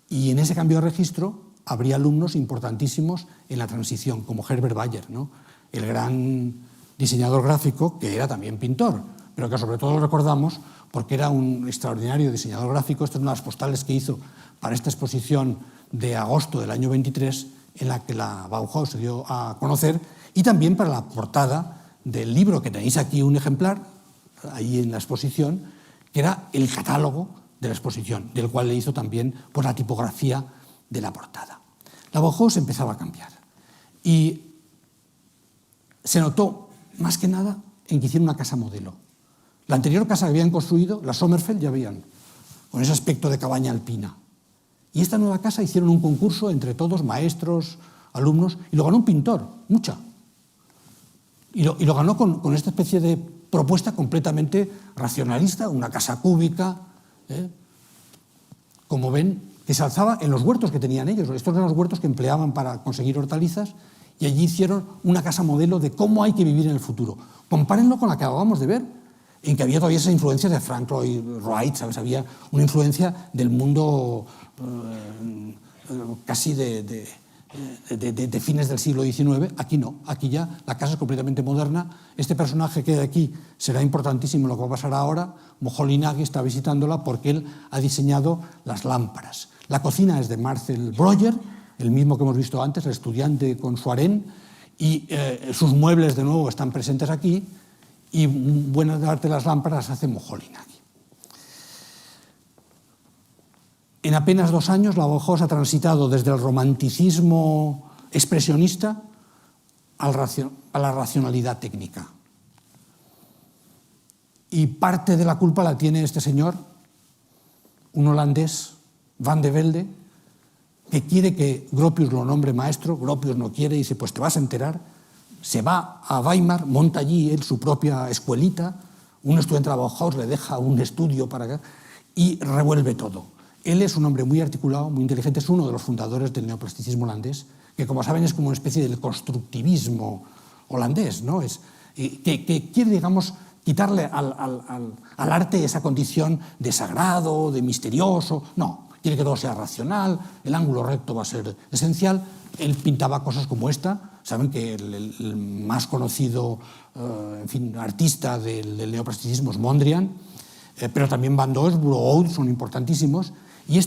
Y en ese cambio de registro habría alumnos importantísimos en la transición, como Herbert Bayer, ¿no?, el gran diseñador gráfico que era también pintor. pero que sobre todo lo recordamos porque era un extraordinario diseñador gráfico. Esta es una de las postales que hizo para esta exposición de agosto del año 23, en la que la Bauhaus se dio a conocer, y también para la portada del libro, que tenéis aquí un ejemplar, ahí en la exposición, que era el catálogo de la exposición, del cual le hizo también pues, la tipografía de la portada. La Bauhaus empezaba a cambiar y se notó más que nada en que hicieron una casa modelo. La anterior casa que habían construido, la Sommerfeld, ya veían, con ese aspecto de cabaña alpina. Y esta nueva casa hicieron un concurso entre todos, maestros, alumnos, y lo ganó un pintor, Mucha. Y lo ganó con esta especie de propuesta completamente racionalista, una casa cúbica, como ven, que se alzaba en los huertos que tenían ellos. Estos eran los huertos que empleaban para conseguir hortalizas, y allí hicieron una casa modelo de cómo hay que vivir en el futuro. Compárenlo con la que acabamos de ver, en que había todavía esa influencia de Frank Lloyd Wright, ¿sabes? Había una influencia del mundo casi de fines del siglo XIX. Aquí no, aquí ya la casa es completamente moderna. Este personaje que hay aquí será importantísimo lo que va a pasar ahora. Moholy Nagy está visitándola porque él ha diseñado las lámparas. La cocina es de Marcel Breuer, el mismo que hemos visto antes, el estudiante con su harén, y sus muebles de nuevo están presentes aquí, y buena parte de las lámparas hace Moholy Nagy. En apenas 2 años, la Bauhaus ha transitado desde el romanticismo expresionista a la racionalidad técnica. Y parte de la culpa la tiene este señor, un holandés, Van de Velde, que quiere que Gropius lo nombre maestro. Gropius no quiere y dice, pues te vas a enterar. Se va a Weimar, monta allí él su propia escuelita, un estudiante de la Bauhaus le deja un estudio para acá y revuelve todo. Él es un hombre muy articulado, muy inteligente, es uno de los fundadores del neoplasticismo holandés, que como saben es como una especie del constructivismo holandés, ¿no? Que quiere, digamos, quitarle al arte esa condición de sagrado, de misterioso. No, quiere que todo sea racional, el ángulo recto va a ser esencial. Él pintaba cosas como esta. Saben que el más conocido artista del neoplasticismo es Mondrian, pero también Van Doesburg o Oud son importantísimos. Y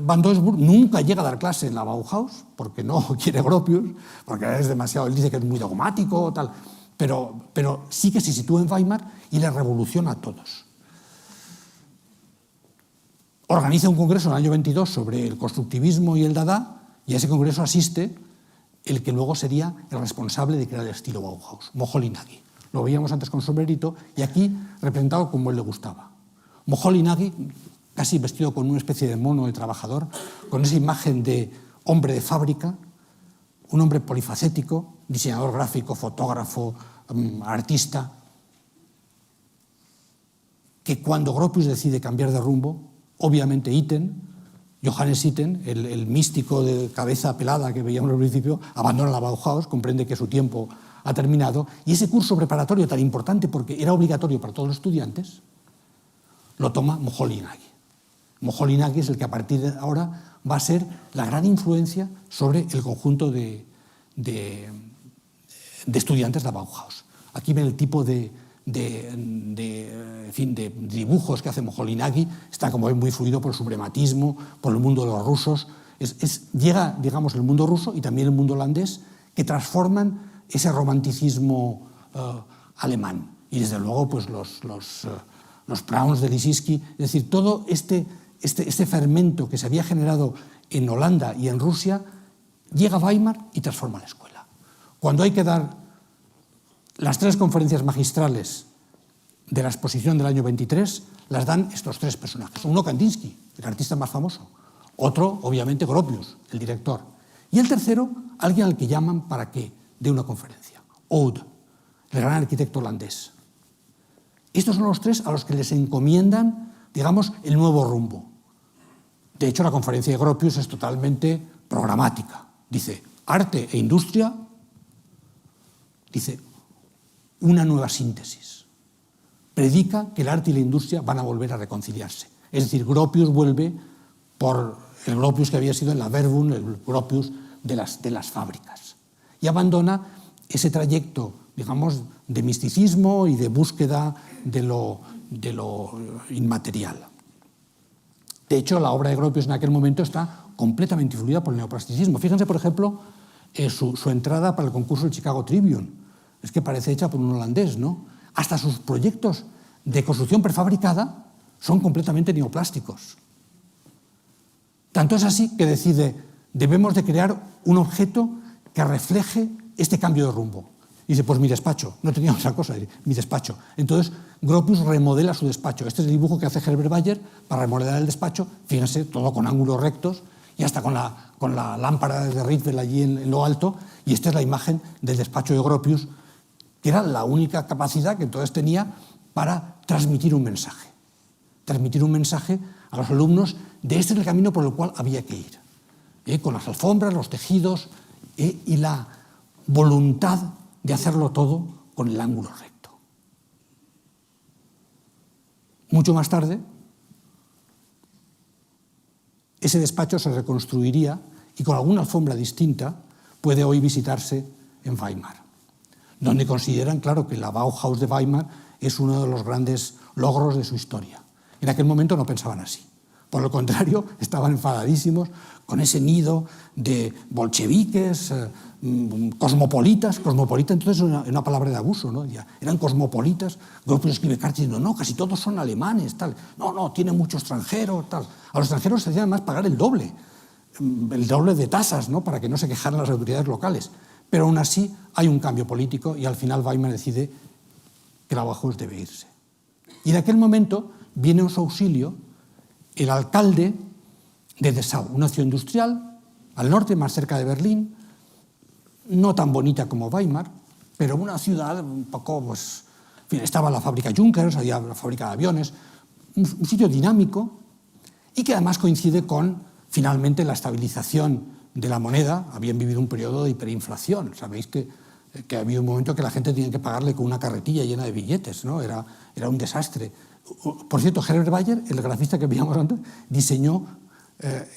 Van Doesburg nunca llega a dar clase en la Bauhaus, porque no quiere Gropius, porque es demasiado, él dice que es muy dogmático, tal, pero sí que se sitúa en Weimar y le revoluciona a todos. Organiza un congreso en el año 22 sobre el constructivismo y el Dada, y a ese congreso asiste el que luego sería el responsable de crear el estilo Bauhaus, Moholy Nagy. Lo veíamos antes con sombrerito, y aquí representado como él le gustaba. Moholy Nagy, casi vestido con una especie de mono de trabajador, con esa imagen de hombre de fábrica, un hombre polifacético, diseñador gráfico, fotógrafo, artista, que cuando Gropius decide cambiar de rumbo, obviamente Johannes Itten, el místico de cabeza pelada que veíamos al principio, abandona la Bauhaus, comprende que su tiempo ha terminado, y ese curso preparatorio tan importante, porque era obligatorio para todos los estudiantes, lo toma Moholy Nagy. Moholy Nagy es el que a partir de ahora va a ser la gran influencia sobre el conjunto de estudiantes de la Bauhaus. Aquí ven el tipo de dibujos que hace Moholy Nagy. Está, como ven, muy fluido por el suprematismo, por el mundo de los rusos. Llega, digamos, el mundo ruso y también el mundo holandés, que transforman ese romanticismo alemán. Y desde luego pues los Browns de Lissitzky, es decir, todo este fermento que se había generado en Holanda y en Rusia, llega a Weimar y transforma la escuela. Cuando hay que dar las 3 conferencias magistrales de la exposición del año 23, las dan estos 3 personajes. Uno, Kandinsky, el artista más famoso. Otro, obviamente, Gropius, el director. Y el tercero, alguien al que llaman para que dé una conferencia. Oud, el gran arquitecto holandés. Estos son los 3 a los que les encomiendan, digamos, el nuevo rumbo. De hecho, la conferencia de Gropius es totalmente programática. Dice, arte e industria, dice, una nueva síntesis. Predica que el arte y la industria van a volver a reconciliarse. Es decir, Gropius vuelve por el Gropius que había sido en la Werbung, el Gropius de las fábricas. Y abandona ese trayecto digamos, de misticismo y de búsqueda de lo inmaterial. De hecho, la obra de Gropius en aquel momento está completamente influida por el neoplasticismo. Fíjense, por ejemplo, su entrada para el concurso del Chicago Tribune. Es que parece hecha por un holandés, ¿no? Hasta sus proyectos de construcción prefabricada son completamente neoplásticos. Tanto es así que decide, debemos de crear un objeto que refleje este cambio de rumbo. Y dice, pues mi despacho. No tenía otra cosa, mi despacho. Entonces, Gropius remodela su despacho. Este es el dibujo que hace Herbert Bayer para remodelar el despacho. Fíjense, todo con ángulos rectos y hasta con la lámpara de Rietveld allí en lo alto. Y esta es la imagen del despacho de Gropius, que era la única capacidad que entonces tenía para transmitir un mensaje. Transmitir un mensaje a los alumnos de este es el camino por el cual había que ir. Con las alfombras, los tejidos y la voluntad de hacerlo todo con el ángulo recto. Mucho más tarde, ese despacho se reconstruiría y con alguna alfombra distinta puede hoy visitarse en Weimar, donde consideran, claro, que la Bauhaus de Weimar es uno de los grandes logros de su historia. En aquel momento no pensaban así. Por el contrario, estaban enfadadísimos con ese nido de bolcheviques, cosmopolitas. Cosmopolita entonces es una palabra de abuso, ¿no? Ya eran cosmopolitas. Gropius escribe cartas diciendo, no, casi todos son alemanes, tal. No, tiene mucho extranjero, tal. A los extranjeros se hacía además pagar el doble de tasas, ¿no? Para que no se quejaran las autoridades locales. Pero aún así hay un cambio político y al final Weimar decide que la Bauhaus debe irse. Y en aquel momento viene en su auxilio el alcalde de Dessau, una ciudad industrial al norte, más cerca de Berlín, no tan bonita como Weimar, pero una ciudad un poco, pues, en fin, estaba la fábrica Junkers, había la fábrica de aviones, un sitio dinámico y que además coincide con, finalmente, la estabilización de la moneda. Habían vivido un periodo de hiperinflación. Sabéis que había un momento que la gente tenía que pagarle con una carretilla llena de billetes, ¿no? Era un desastre. Por cierto, Herbert Bayer, el grafista que veíamos antes, diseñó,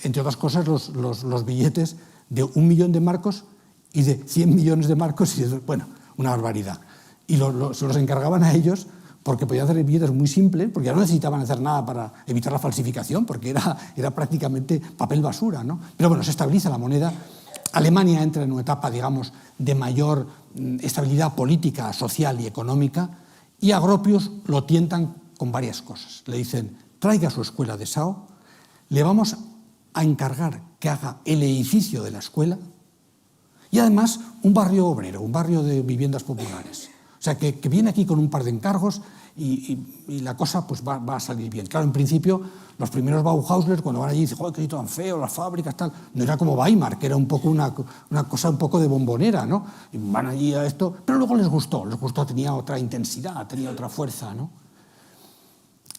entre otras cosas, los billetes de 1 millón de marcos y de 100 millones de marcos, y bueno, una barbaridad. Y se los encargaban a ellos porque podían hacer billetes muy simples, porque ya no necesitaban hacer nada para evitar la falsificación, porque era prácticamente papel basura, ¿no? Pero bueno, se estabiliza la moneda. Alemania entra en una etapa, digamos, de mayor estabilidad política, social y económica, y a Gropius lo tientan con varias cosas. Le dicen, traiga su escuela de Dessau, le vamos a encargar que haga el edificio de la escuela y además un barrio obrero, un barrio de viviendas populares. O sea, que viene aquí con un par de encargos y la cosa pues va a salir bien. Claro, en principio, los primeros Bauhauslers, cuando van allí, dicen, joder, qué tan feo, las fábricas, tal. No era como Weimar, que era un poco una cosa un poco de bombonera, ¿no? Y van allí a esto, pero luego les gustó, tenía otra intensidad, tenía otra fuerza, ¿no?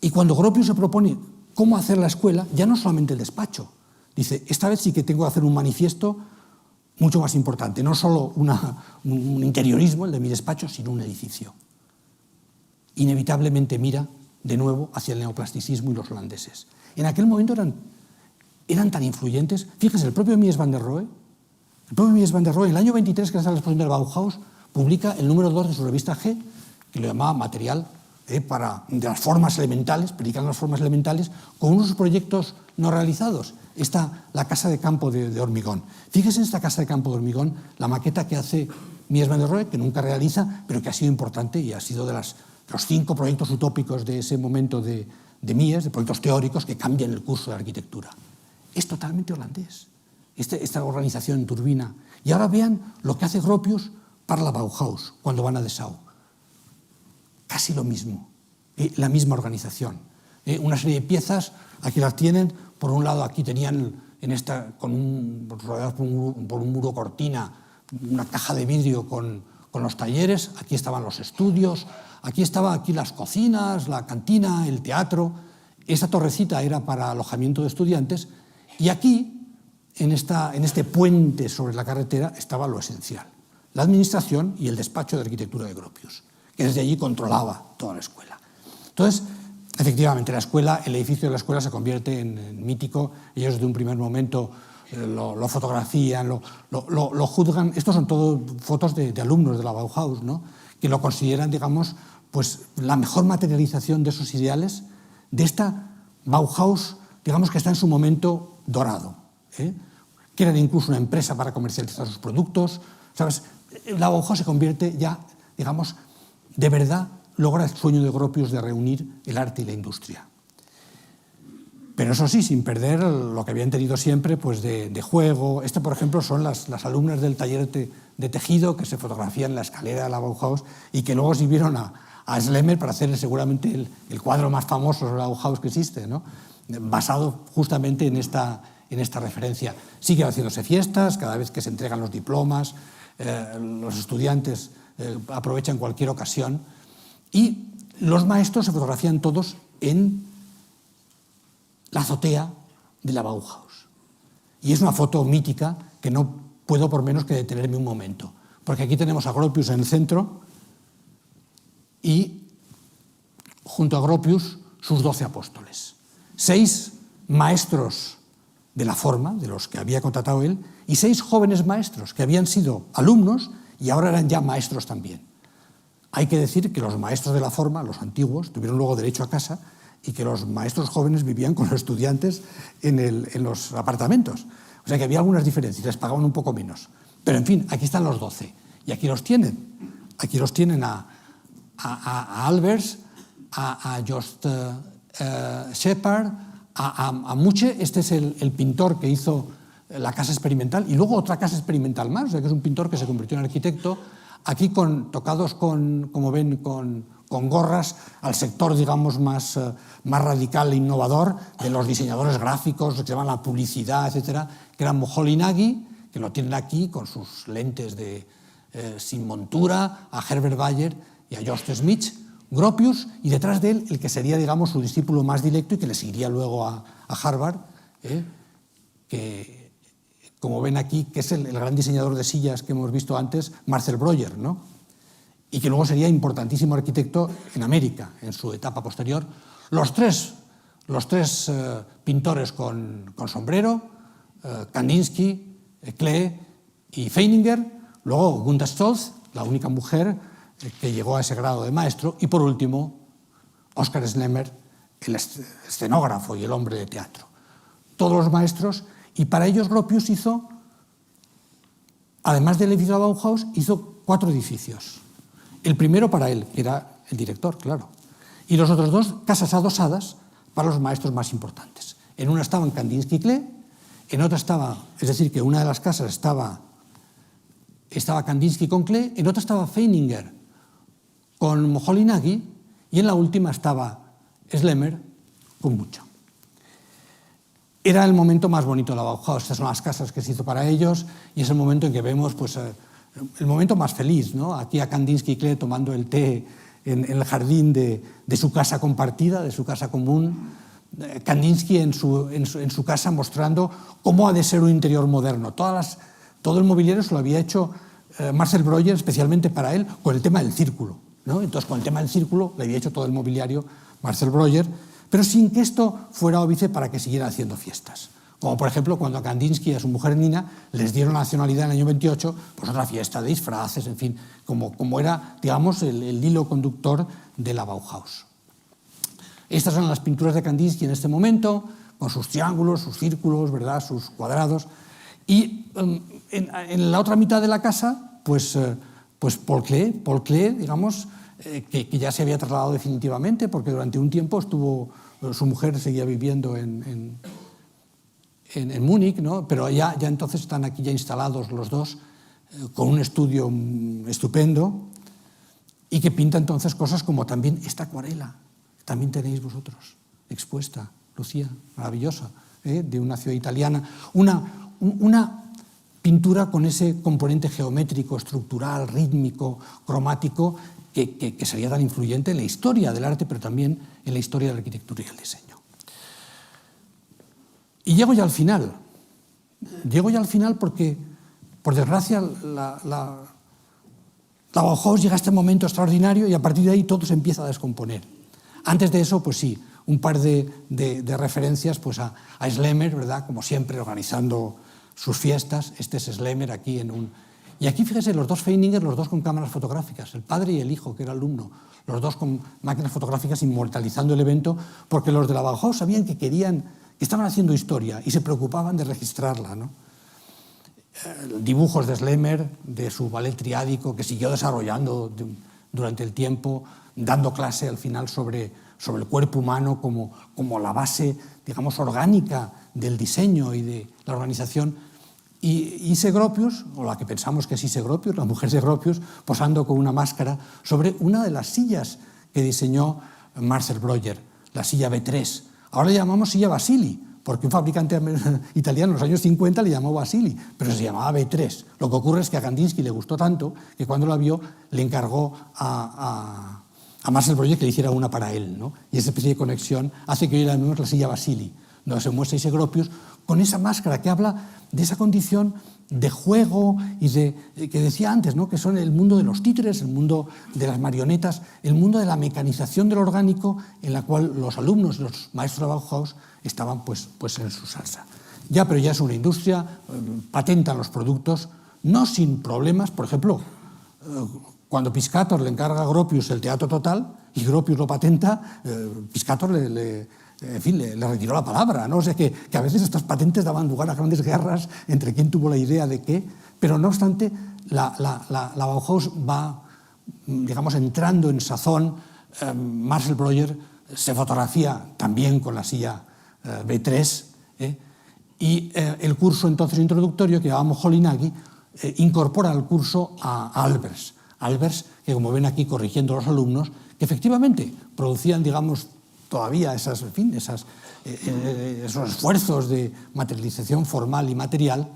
Y cuando Gropius se propone cómo hacer la escuela, ya no solamente el despacho. Dice, esta vez sí que tengo que hacer un manifiesto mucho más importante, no solo un interiorismo, el de mi despacho, sino un edificio. Inevitablemente mira de nuevo hacia el neoplasticismo y los holandeses. En aquel momento eran tan influyentes. Fíjense, el propio Mies van der Rohe, en el año 23, que hace la exposición del Bauhaus, publica el número 2 de su revista G, que lo llamaba Material de las formas elementales, predicando las formas elementales, con unos proyectos no realizados. Está la casa de campo de hormigón. Fíjense en esta casa de campo de hormigón, la maqueta que hace Mies van der Rohe, que nunca realiza, pero que ha sido importante y ha sido de los 5 proyectos utópicos de ese momento de Mies, de proyectos teóricos que cambian el curso de arquitectura. Es totalmente holandés, esta organización en turbina. Y ahora vean lo que hace Gropius para la Bauhaus, cuando van a Dessau. Casi lo mismo, la misma organización. Una serie de piezas, aquí las tienen, por un lado aquí tenían rodeados por un muro cortina, una caja de vidrio con los talleres, aquí estaban los estudios, aquí las cocinas, la cantina, el teatro. Esa torrecita era para alojamiento de estudiantes y aquí, en este puente sobre la carretera, estaba lo esencial, la administración y el despacho de arquitectura de Gropius, que desde allí controlaba toda la escuela. Entonces, efectivamente, el edificio de la escuela se convierte en mítico. Ellos desde un primer momento lo fotografían, lo juzgan. Estos son todos fotos de alumnos de la Bauhaus, ¿no? que lo consideran, digamos, pues la mejor materialización de esos ideales, de esta Bauhaus, digamos, que está en su momento dorado, que era incluso una empresa para comercializar sus productos, ¿sabes? La Bauhaus se convierte ya, digamos, de verdad logra el sueño de Gropius de reunir el arte y la industria. Pero eso sí, sin perder lo que habían tenido siempre, pues de juego. Por ejemplo, son las alumnas del taller de tejido que se fotografían en la escalera de la Bauhaus y que luego sirvieron a Schlemmer para hacer seguramente el cuadro más famoso de la Bauhaus que existe, ¿no? Basado justamente en esta referencia. Sigue haciéndose fiestas, cada vez que se entregan los diplomas, los estudiantes aprovechan cualquier ocasión y los maestros se fotografían todos en la azotea de la Bauhaus. Y es una foto mítica que no puedo por menos que detenerme un momento, porque aquí tenemos a Gropius en el centro y junto a Gropius sus 12 apóstoles. 6 maestros de la forma, de los que había contratado él, y 6 jóvenes maestros que habían sido alumnos y ahora eran ya maestros también. Hay que decir que los maestros de la forma, los antiguos, tuvieron luego derecho a casa y que los maestros jóvenes vivían con los estudiantes en los apartamentos. O sea que había algunas diferencias, les pagaban un poco menos. Pero en fin, aquí están los 12 y aquí los tienen. Aquí los tienen a Albers, a Jost Shepard, a Muche. Este es el pintor que hizo la casa experimental y luego otra casa experimental más, o sea que es un pintor que se convirtió en arquitecto, aquí tocados como ven, con gorras al sector, digamos, más radical e innovador de los diseñadores gráficos, que se llaman la publicidad, etcétera, que eran Moholy Nagy, que lo tienen aquí con sus lentes sin montura, a Herbert Bayer y a Jost Schmidt, Gropius, y detrás de él el que sería, digamos, su discípulo más directo y que le seguiría luego a Harvard, que, como ven aquí, que es el gran diseñador de sillas que hemos visto antes, Marcel Breuer, ¿no? Y que luego sería importantísimo arquitecto en América, en su etapa posterior. Los tres pintores con sombrero, Kandinsky, Klee y Feininger, luego Gunda Stolz, la única mujer que llegó a ese grado de maestro, y por último, Oskar Schlemmer, el escenógrafo y el hombre de teatro. Todos los maestros, y para ellos Gropius hizo, además del edificio de la Bauhaus, hizo 4 edificios. El primero para él, que era el director, claro. Y los otros 2 casas adosadas para los maestros más importantes. En una estaban Kandinsky y Klee, en otra estaba, es decir, que una de las casas estaba Kandinsky con Klee, en otra estaba Feininger con Moholy Nagy y en la última estaba Schlemmer con Mucha. Era el momento más bonito de la Bauhaus. Estas son las casas que se hizo para ellos y es el momento en que vemos, pues, el momento más feliz, ¿no? Aquí a Kandinsky y Klee tomando el té en el jardín de su casa compartida, de su casa común. Kandinsky en su casa mostrando cómo ha de ser un interior moderno. Todo el mobiliario se lo había hecho Marcel Breuer especialmente para él con el tema del círculo, ¿no? Entonces, con el tema del círculo le había hecho todo el mobiliario Marcel Breuer, pero sin que esto fuera óbice para que siguiera haciendo fiestas. Como por ejemplo cuando a Kandinsky y a su mujer Nina les dieron la nacionalidad en el año 28, pues otra fiesta de disfraces, en fin, como era, digamos, el hilo conductor de la Bauhaus. Estas son las pinturas de Kandinsky en este momento, con sus triángulos, sus círculos, ¿verdad?, sus cuadrados. Y en la otra mitad de la casa, pues Paul Klee, digamos, que ya se había trasladado definitivamente, porque durante un tiempo su mujer seguía viviendo en Múnich, ¿no? Pero ya entonces están aquí ya instalados los dos, con un estudio estupendo, y que pinta entonces cosas como también esta acuarela, también tenéis vosotros expuesta, Lucía, maravillosa, de una ciudad italiana, una pintura con ese componente geométrico, estructural, rítmico, cromático, que sería tan influyente en la historia del arte, pero también en la historia de la arquitectura y el diseño. Y llego ya al final. Porque, por desgracia, la Bauhaus llega a este momento extraordinario y a partir de ahí todo se empieza a descomponer. Antes de eso, pues sí, un par de referencias pues a Schlemmer, ¿verdad?, como siempre, organizando sus fiestas. Este es Schlemmer aquí en Y aquí fíjese, los dos Feininger, los dos con cámaras fotográficas, el padre y el hijo, que era alumno, los dos con máquinas fotográficas inmortalizando el evento, porque los de la Bauhaus sabían que estaban haciendo historia y se preocupaban de registrarla, ¿no? Dibujos de Schlemmer, de su ballet triádico, que siguió desarrollando durante el tiempo, dando clase al final sobre el cuerpo humano como la base, digamos, orgánica del diseño y de la organización. Y Ise Gropius, o la que pensamos que es Ise Gropius, la mujer de Gropius, posando con una máscara sobre una de las sillas que diseñó Marcel Breuer, la silla B3. Ahora le llamamos silla Basili, porque un fabricante italiano en los años 50 le llamó Basili, pero se llamaba B3. Lo que ocurre es que a Kandinsky le gustó tanto que cuando la vio le encargó a Marcel Breuer que le hiciera una para él, ¿no? Y esa especie de conexión hace que hoy la llamemos la silla Basili, donde se muestra Ise Gropius con esa máscara que habla de esa condición de juego y que decía antes, ¿no? Que son el mundo de los títeres, el mundo de las marionetas, el mundo de la mecanización del orgánico, en la cual los alumnos, los maestros de Bauhaus estaban pues en su salsa. Pero ya es una industria, patentan los productos, no sin problemas. Por ejemplo, cuando Piscator le encarga a Gropius el Teatro Total y Gropius lo patenta, Piscator le retiró la palabra, ¿no? O sea que a veces estas patentes daban lugar a grandes guerras entre quién tuvo la idea de qué, pero no obstante la Bauhaus va, digamos, entrando en sazón. Marcel Breuer se fotografía también con la silla B3, y el curso entonces introductorio que llamamos Moholy-Nagy incorpora al curso a Albers, que como ven aquí corrigiendo a los alumnos, que efectivamente producían, digamos, todavía esos esfuerzos de materialización formal y material,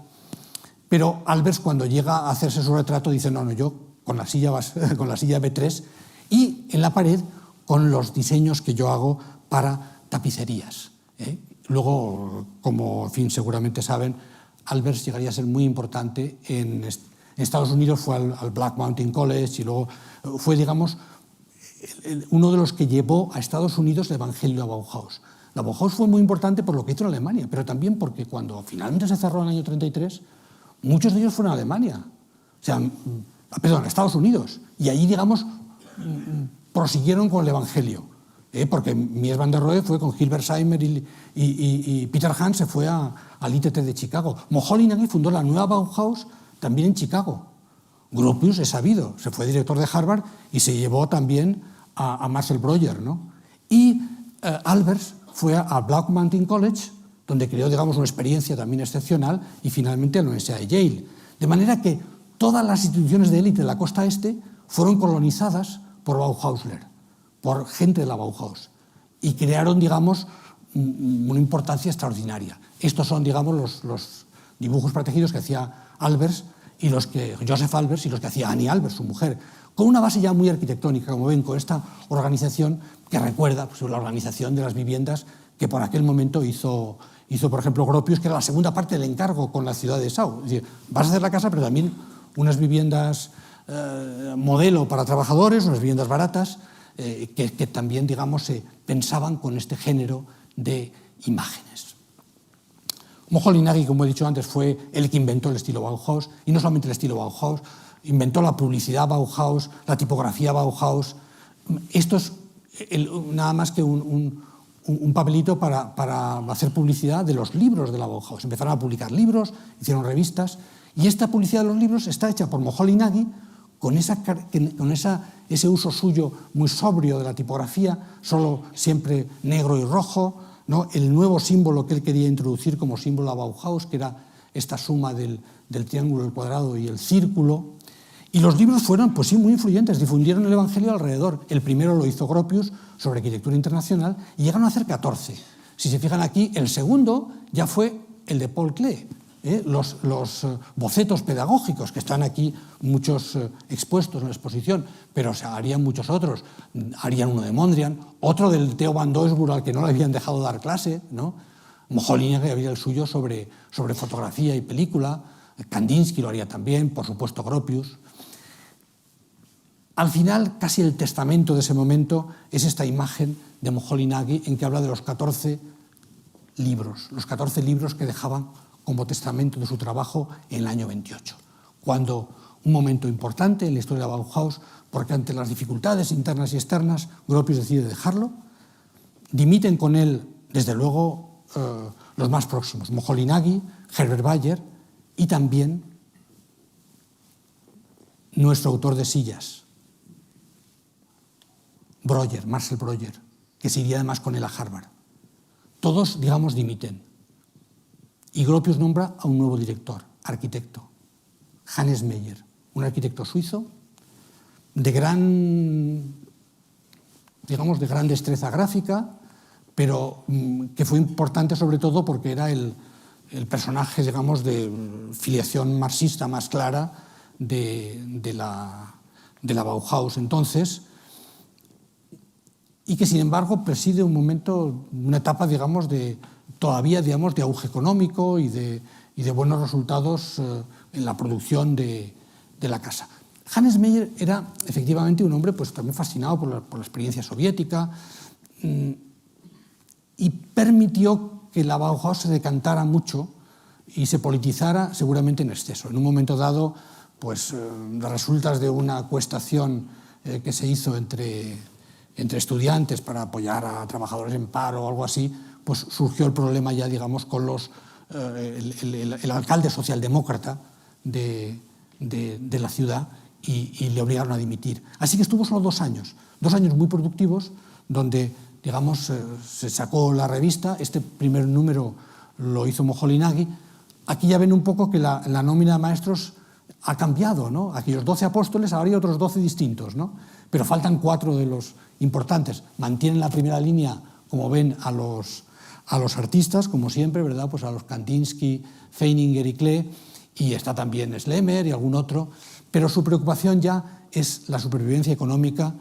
pero Albers, cuando llega a hacerse su retrato, dice no, yo con la silla B3 y en la pared con los diseños que yo hago para tapicerías. Luego, como seguramente saben, Albers llegaría a ser muy importante en Estados Unidos, fue al Black Mountain College y luego fue, digamos, uno de los que llevó a Estados Unidos el evangelio a Bauhaus. La Bauhaus fue muy importante por lo que hizo en Alemania, pero también porque cuando finalmente se cerró en el año 33, muchos de ellos fueron a Alemania, a Estados Unidos, y allí, digamos, prosiguieron con el evangelio, porque Mies van der Rohe fue con Hilbert Seimer y Peter Hans se fue al ITT de Chicago. Moholy-Nagy fundó la nueva Bauhaus también en Chicago. Gropius, es sabido, se fue director de Harvard y se llevó también a Marcel Breuer, ¿no? Y Albers fue a Black Mountain College, donde creó, digamos, una experiencia también excepcional, y finalmente a la Universidad de Yale. De manera que todas las instituciones de élite de la costa este fueron colonizadas por Bauhausler, por gente de la Bauhaus, y crearon, digamos, una importancia extraordinaria. Estos son, digamos, los dibujos protegidos que hacía Albers y Joseph Albers y los que hacía Annie Albers, su mujer, con una base ya muy arquitectónica, como ven, con esta organización que recuerda la organización de las viviendas que por aquel momento hizo, por ejemplo, Gropius, que era la segunda parte del encargo con la ciudad de Dessau. Es decir, vas a hacer la casa, pero también unas viviendas modelo para trabajadores, unas viviendas baratas, que también, digamos, se pensaban con este género de imágenes. Moholy-Nagy, como he dicho antes, fue el que inventó el estilo Bauhaus, y no solamente el estilo Bauhaus, inventó la publicidad Bauhaus, la tipografía Bauhaus. Esto es nada más que un papelito para hacer publicidad de los libros de la Bauhaus. Empezaron a publicar libros, hicieron revistas, y esta publicidad de los libros está hecha por Moholy-Nagy con ese uso suyo muy sobrio de la tipografía, solo siempre negro y rojo, ¿no? El nuevo símbolo que él quería introducir como símbolo a Bauhaus, que era esta suma del triángulo, el cuadrado y el círculo. Y los libros fueron, pues sí, muy influyentes, difundieron el evangelio alrededor. El primero lo hizo Gropius sobre arquitectura internacional y llegaron a hacer 14. Si se fijan aquí, el segundo ya fue el de Paul Klee. Los bocetos pedagógicos, que están aquí muchos expuestos en la exposición, pero se harían muchos otros. Harían uno de Mondrian, otro del Theo van Doesburg, al que no le habían dejado dar clase, ¿no? Moholy-Nagy había el suyo sobre fotografía y película, Kandinsky lo haría también, por supuesto Gropius. Al final, casi el testamento de ese momento es esta imagen de Moholy-Nagy en que habla de los 14 libros, que dejaban como testamento de su trabajo en el año 28, cuando un momento importante en la historia de la Bauhaus, porque ante las dificultades internas y externas, Gropius decide dejarlo. Dimiten con él, desde luego, los más próximos, Moholy-Nagy, Herbert Bayer y también nuestro autor de sillas, Breuer, Marcel Breuer, que se iría además con él a Harvard. Todos, digamos, dimiten. Y Gropius nombra a un nuevo director, arquitecto, Hannes Meyer, un arquitecto suizo de gran destreza gráfica, pero que fue importante sobre todo porque era el personaje, digamos, de filiación marxista más clara de la Bauhaus entonces, y que sin embargo preside un momento, una etapa, digamos, todavía de auge económico y de buenos resultados en la producción de la casa. Hannes Meyer era efectivamente un hombre pues, también fascinado por la experiencia soviética y permitió que la Bauhaus se decantara mucho y se politizara seguramente en exceso. En un momento dado, pues, resultas de una acuestación que se hizo entre estudiantes para apoyar a trabajadores en paro o algo así, pues surgió el problema ya, digamos, con el alcalde socialdemócrata de la ciudad y le obligaron a dimitir. Así que estuvo solo 2 años muy productivos, donde, digamos, se sacó la revista. Este primer número lo hizo Moholy-Nagy. Aquí ya ven un poco que la nómina de maestros ha cambiado, ¿no? Aquellos 12 apóstoles, ahora hay otros 12 distintos, ¿no? Pero faltan 4 de los importantes. Mantienen la primera línea, como ven, a los artistas, como siempre, ¿verdad? Pues a los Kandinsky, Feininger y Klee, y está también Schlemmer y algún otro, pero su preocupación ya es la supervivencia económica.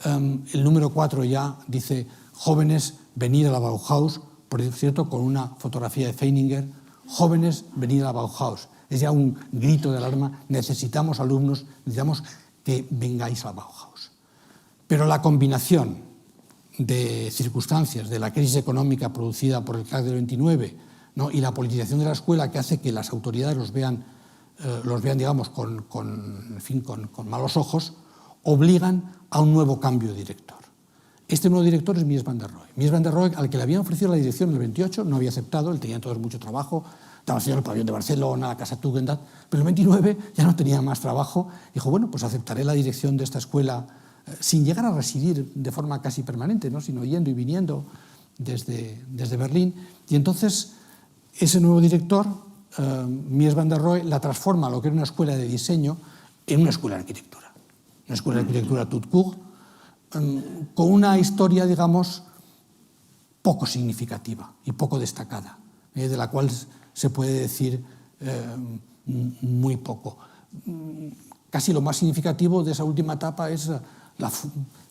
El número 4 ya dice: jóvenes, venid a la Bauhaus, por cierto, con una fotografía de Feininger. Jóvenes, venid a la Bauhaus. Es ya un grito de alarma: necesitamos alumnos, necesitamos que vengáis a la Bauhaus. Pero la combinación de circunstancias de la crisis económica producida por el crack del 29, ¿no? Y la politización de la escuela, que hace que las autoridades los vean digamos, con malos ojos, obligan a un nuevo cambio de director. Este nuevo director es Mies van der Rohe. Mies van der Rohe, al que le habían ofrecido la dirección en el 28, no había aceptado, él tenía entonces mucho trabajo, estaba haciendo el pabellón de Barcelona, la Casa Tugendhat, pero en el 29 ya no tenía más trabajo. Dijo: bueno, pues aceptaré la dirección de esta escuela sin llegar a residir de forma casi permanente, ¿no? Sino yendo y viniendo desde Berlín. Y entonces ese nuevo director, Mies van der Rohe, la transforma a lo que era una escuela de diseño en una escuela de arquitectura. Una escuela de arquitectura tout court, con una historia, digamos, poco significativa y poco destacada, de la cual se puede decir muy poco. Casi lo más significativo de esa última etapa es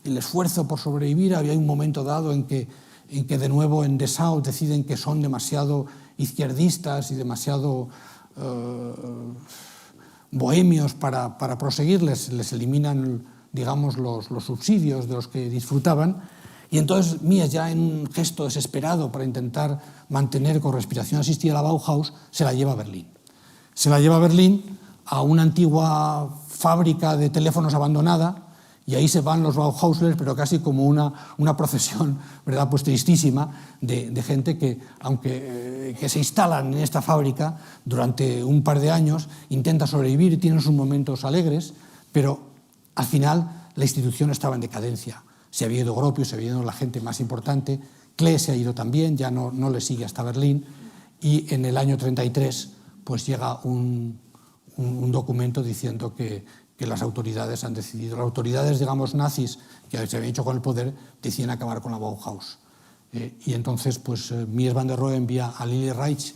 el esfuerzo por sobrevivir. Había un momento dado en que de nuevo en Dessau deciden que son demasiado izquierdistas y demasiado bohemios para proseguirles, les eliminan, digamos, los subsidios de los que disfrutaban, y entonces Mies, ya en un gesto desesperado para intentar mantener con respiración asistida a la Bauhaus, se la lleva a Berlín. Se la lleva a Berlín, a una antigua fábrica de teléfonos abandonada, y ahí se van los Bauhauslers, pero casi como una procesión, ¿verdad?, pues tristísima, de gente que, aunque que se instalan en esta fábrica durante un par de años, intenta sobrevivir, tienen sus momentos alegres, pero al final la institución estaba en decadencia. Se había ido Gropius, se había ido la gente más importante, Klee se ha ido también, ya no le sigue hasta Berlín, y en el año 33 pues llega un documento diciendo que las autoridades han decidido, las autoridades, digamos, nazis, que se habían hecho con el poder, deciden acabar con la Bauhaus. Y entonces pues Mies van der Rohe envía a Lili Reich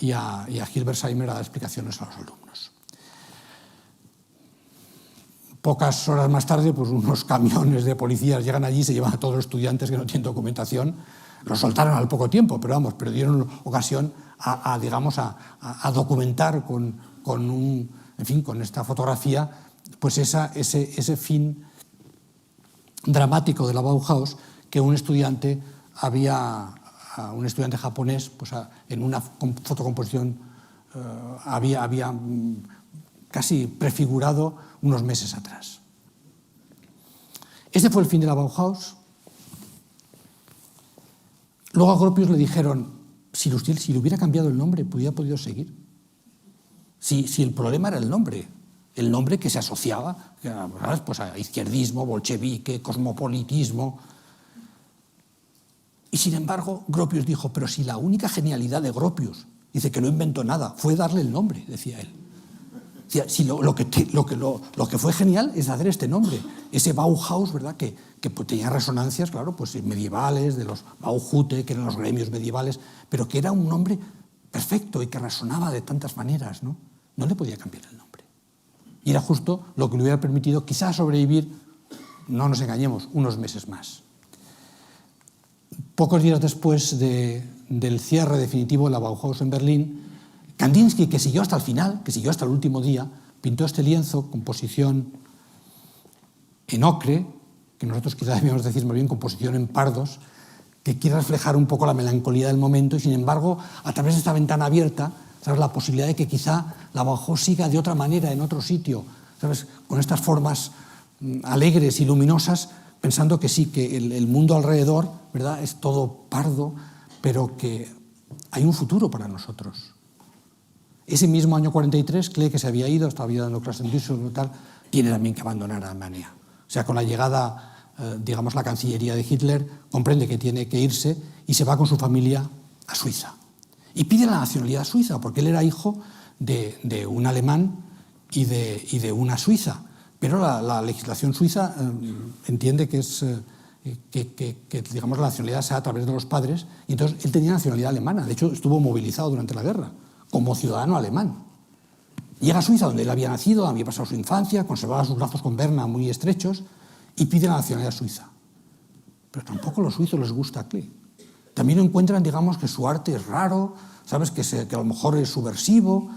y a Hilbersheimer a dar explicaciones a los alumnos. Pocas horas más tarde, pues unos camiones de policías llegan allí, se llevan a todos los estudiantes que no tienen documentación. Los soltaron al poco tiempo, pero dieron ocasión a documentar con esta fotografía, pues ese fin dramático de la Bauhaus, que un estudiante japonés, pues en una fotocomposición había casi prefigurado unos meses atrás. Este fue el fin de la Bauhaus. Luego a Gropius le dijeron, si le hubiera cambiado el nombre, hubiera podido seguir. Si el problema era el nombre que se asociaba, pues, a izquierdismo, bolchevique, cosmopolitismo. Y sin embargo, Gropius dijo, pero si la única genialidad de Gropius, dice que no inventó nada, fue darle el nombre, decía él. Si lo que fue genial es hacer este nombre, ese Bauhaus, ¿verdad? Que tenía resonancias, claro, pues medievales, de los Bauhute, que eran los gremios medievales, pero que era un nombre perfecto y que resonaba de tantas maneras, ¿no? No le podía cambiar el nombre. Y era justo lo que le hubiera permitido quizás sobrevivir, no nos engañemos, unos meses más. Pocos días después del cierre definitivo de la Bauhaus en Berlín, Kandinsky, que siguió hasta el final, que siguió hasta el último día, pintó este lienzo, composición en ocre, que nosotros quizás debíamos decir más bien composición en pardos, que quiere reflejar un poco la melancolía del momento y, sin embargo, a través de esta ventana abierta, ¿sabes?, la posibilidad de que quizá la Bauhaus siga de otra manera en otro sitio, ¿sabes?, con estas formas alegres y luminosas, pensando que sí, que el mundo alrededor, ¿verdad?, es todo pardo, pero que hay un futuro para nosotros. Ese mismo año 43, Klee, que se había ido, estaba dando clases en Düsseldorf y tal, tiene también que abandonar Alemania. O sea, con la llegada, digamos, la Cancillería de Hitler, comprende que tiene que irse y se va con su familia a Suiza. Y pide la nacionalidad suiza, porque él era hijo de un alemán y de una suiza. Pero la legislación suiza entiende que digamos, la nacionalidad sea a través de los padres, y entonces él tenía nacionalidad alemana. De hecho, estuvo movilizado durante la guerra como ciudadano alemán. Llega a Suiza, donde él había nacido, había pasado su infancia, conservaba sus lazos con Berna muy estrechos, y pide la nacionalidad suiza. Pero tampoco a los suizos les gusta Klee. También encuentran, digamos, que su arte es raro, ¿sabes?, que a lo mejor es subversivo,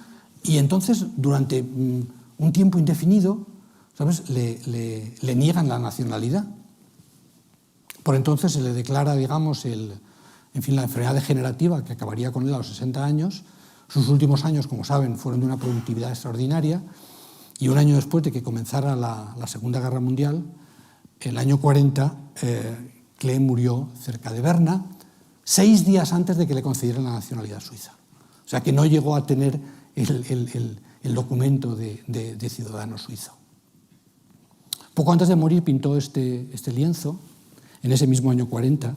y entonces, durante un tiempo indefinido, ¿sabes?, le niegan la nacionalidad. Por entonces se le declara, digamos, la enfermedad degenerativa que acabaría con él a los 60 años. Sus últimos años, como saben, fueron de una productividad extraordinaria, y un año después de que comenzara la Segunda Guerra Mundial, el año 40, Klee murió cerca de Berna, 6 días antes de que le concedieran la nacionalidad suiza. O sea, que no llegó a tener el documento de ciudadano suizo. Poco antes de morir pintó este lienzo, en ese mismo año 40,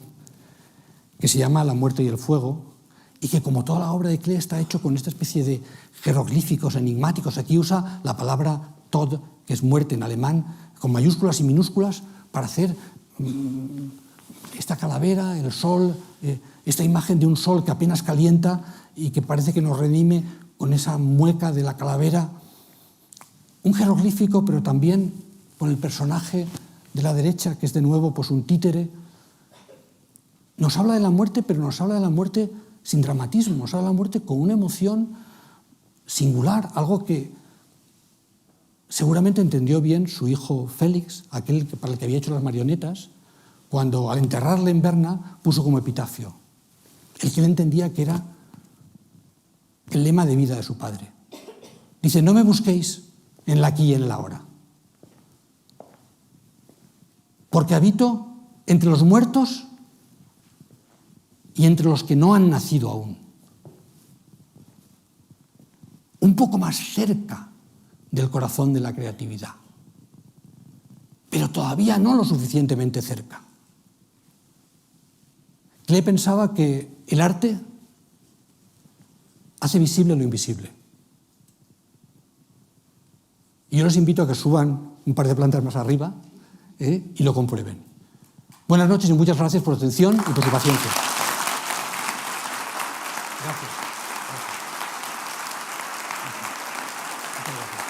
que se llama La muerte y el fuego, y que, como toda la obra de Klee, está hecho con esta especie de jeroglíficos enigmáticos. Aquí usa la palabra Tod, que es muerte en alemán, con mayúsculas y minúsculas, para hacer esta calavera, el sol, esta imagen de un sol que apenas calienta y que parece que nos redime con esa mueca de la calavera. Un jeroglífico, pero también con el personaje de la derecha, que es de nuevo pues un títere. Nos habla de la muerte, pero nos habla de la muerte sin dramatismo, nos habla de la muerte con una emoción singular, algo que seguramente entendió bien su hijo Félix, aquel para el que había hecho las marionetas, cuando al enterrarle en Berna puso como epitafio, el que él entendía que era el lema de vida de su padre. Dice, no me busquéis en la aquí y en la ahora, porque habito entre los muertos y entre los que no han nacido aún. Un poco más cerca del corazón de la creatividad, pero todavía no lo suficientemente cerca. Klee pensaba que el arte hace visible lo invisible. Y yo les invito a que suban un par de plantas más arriba y lo comprueben. Buenas noches y muchas gracias por su atención y por su paciencia. Gracias. Muchas gracias.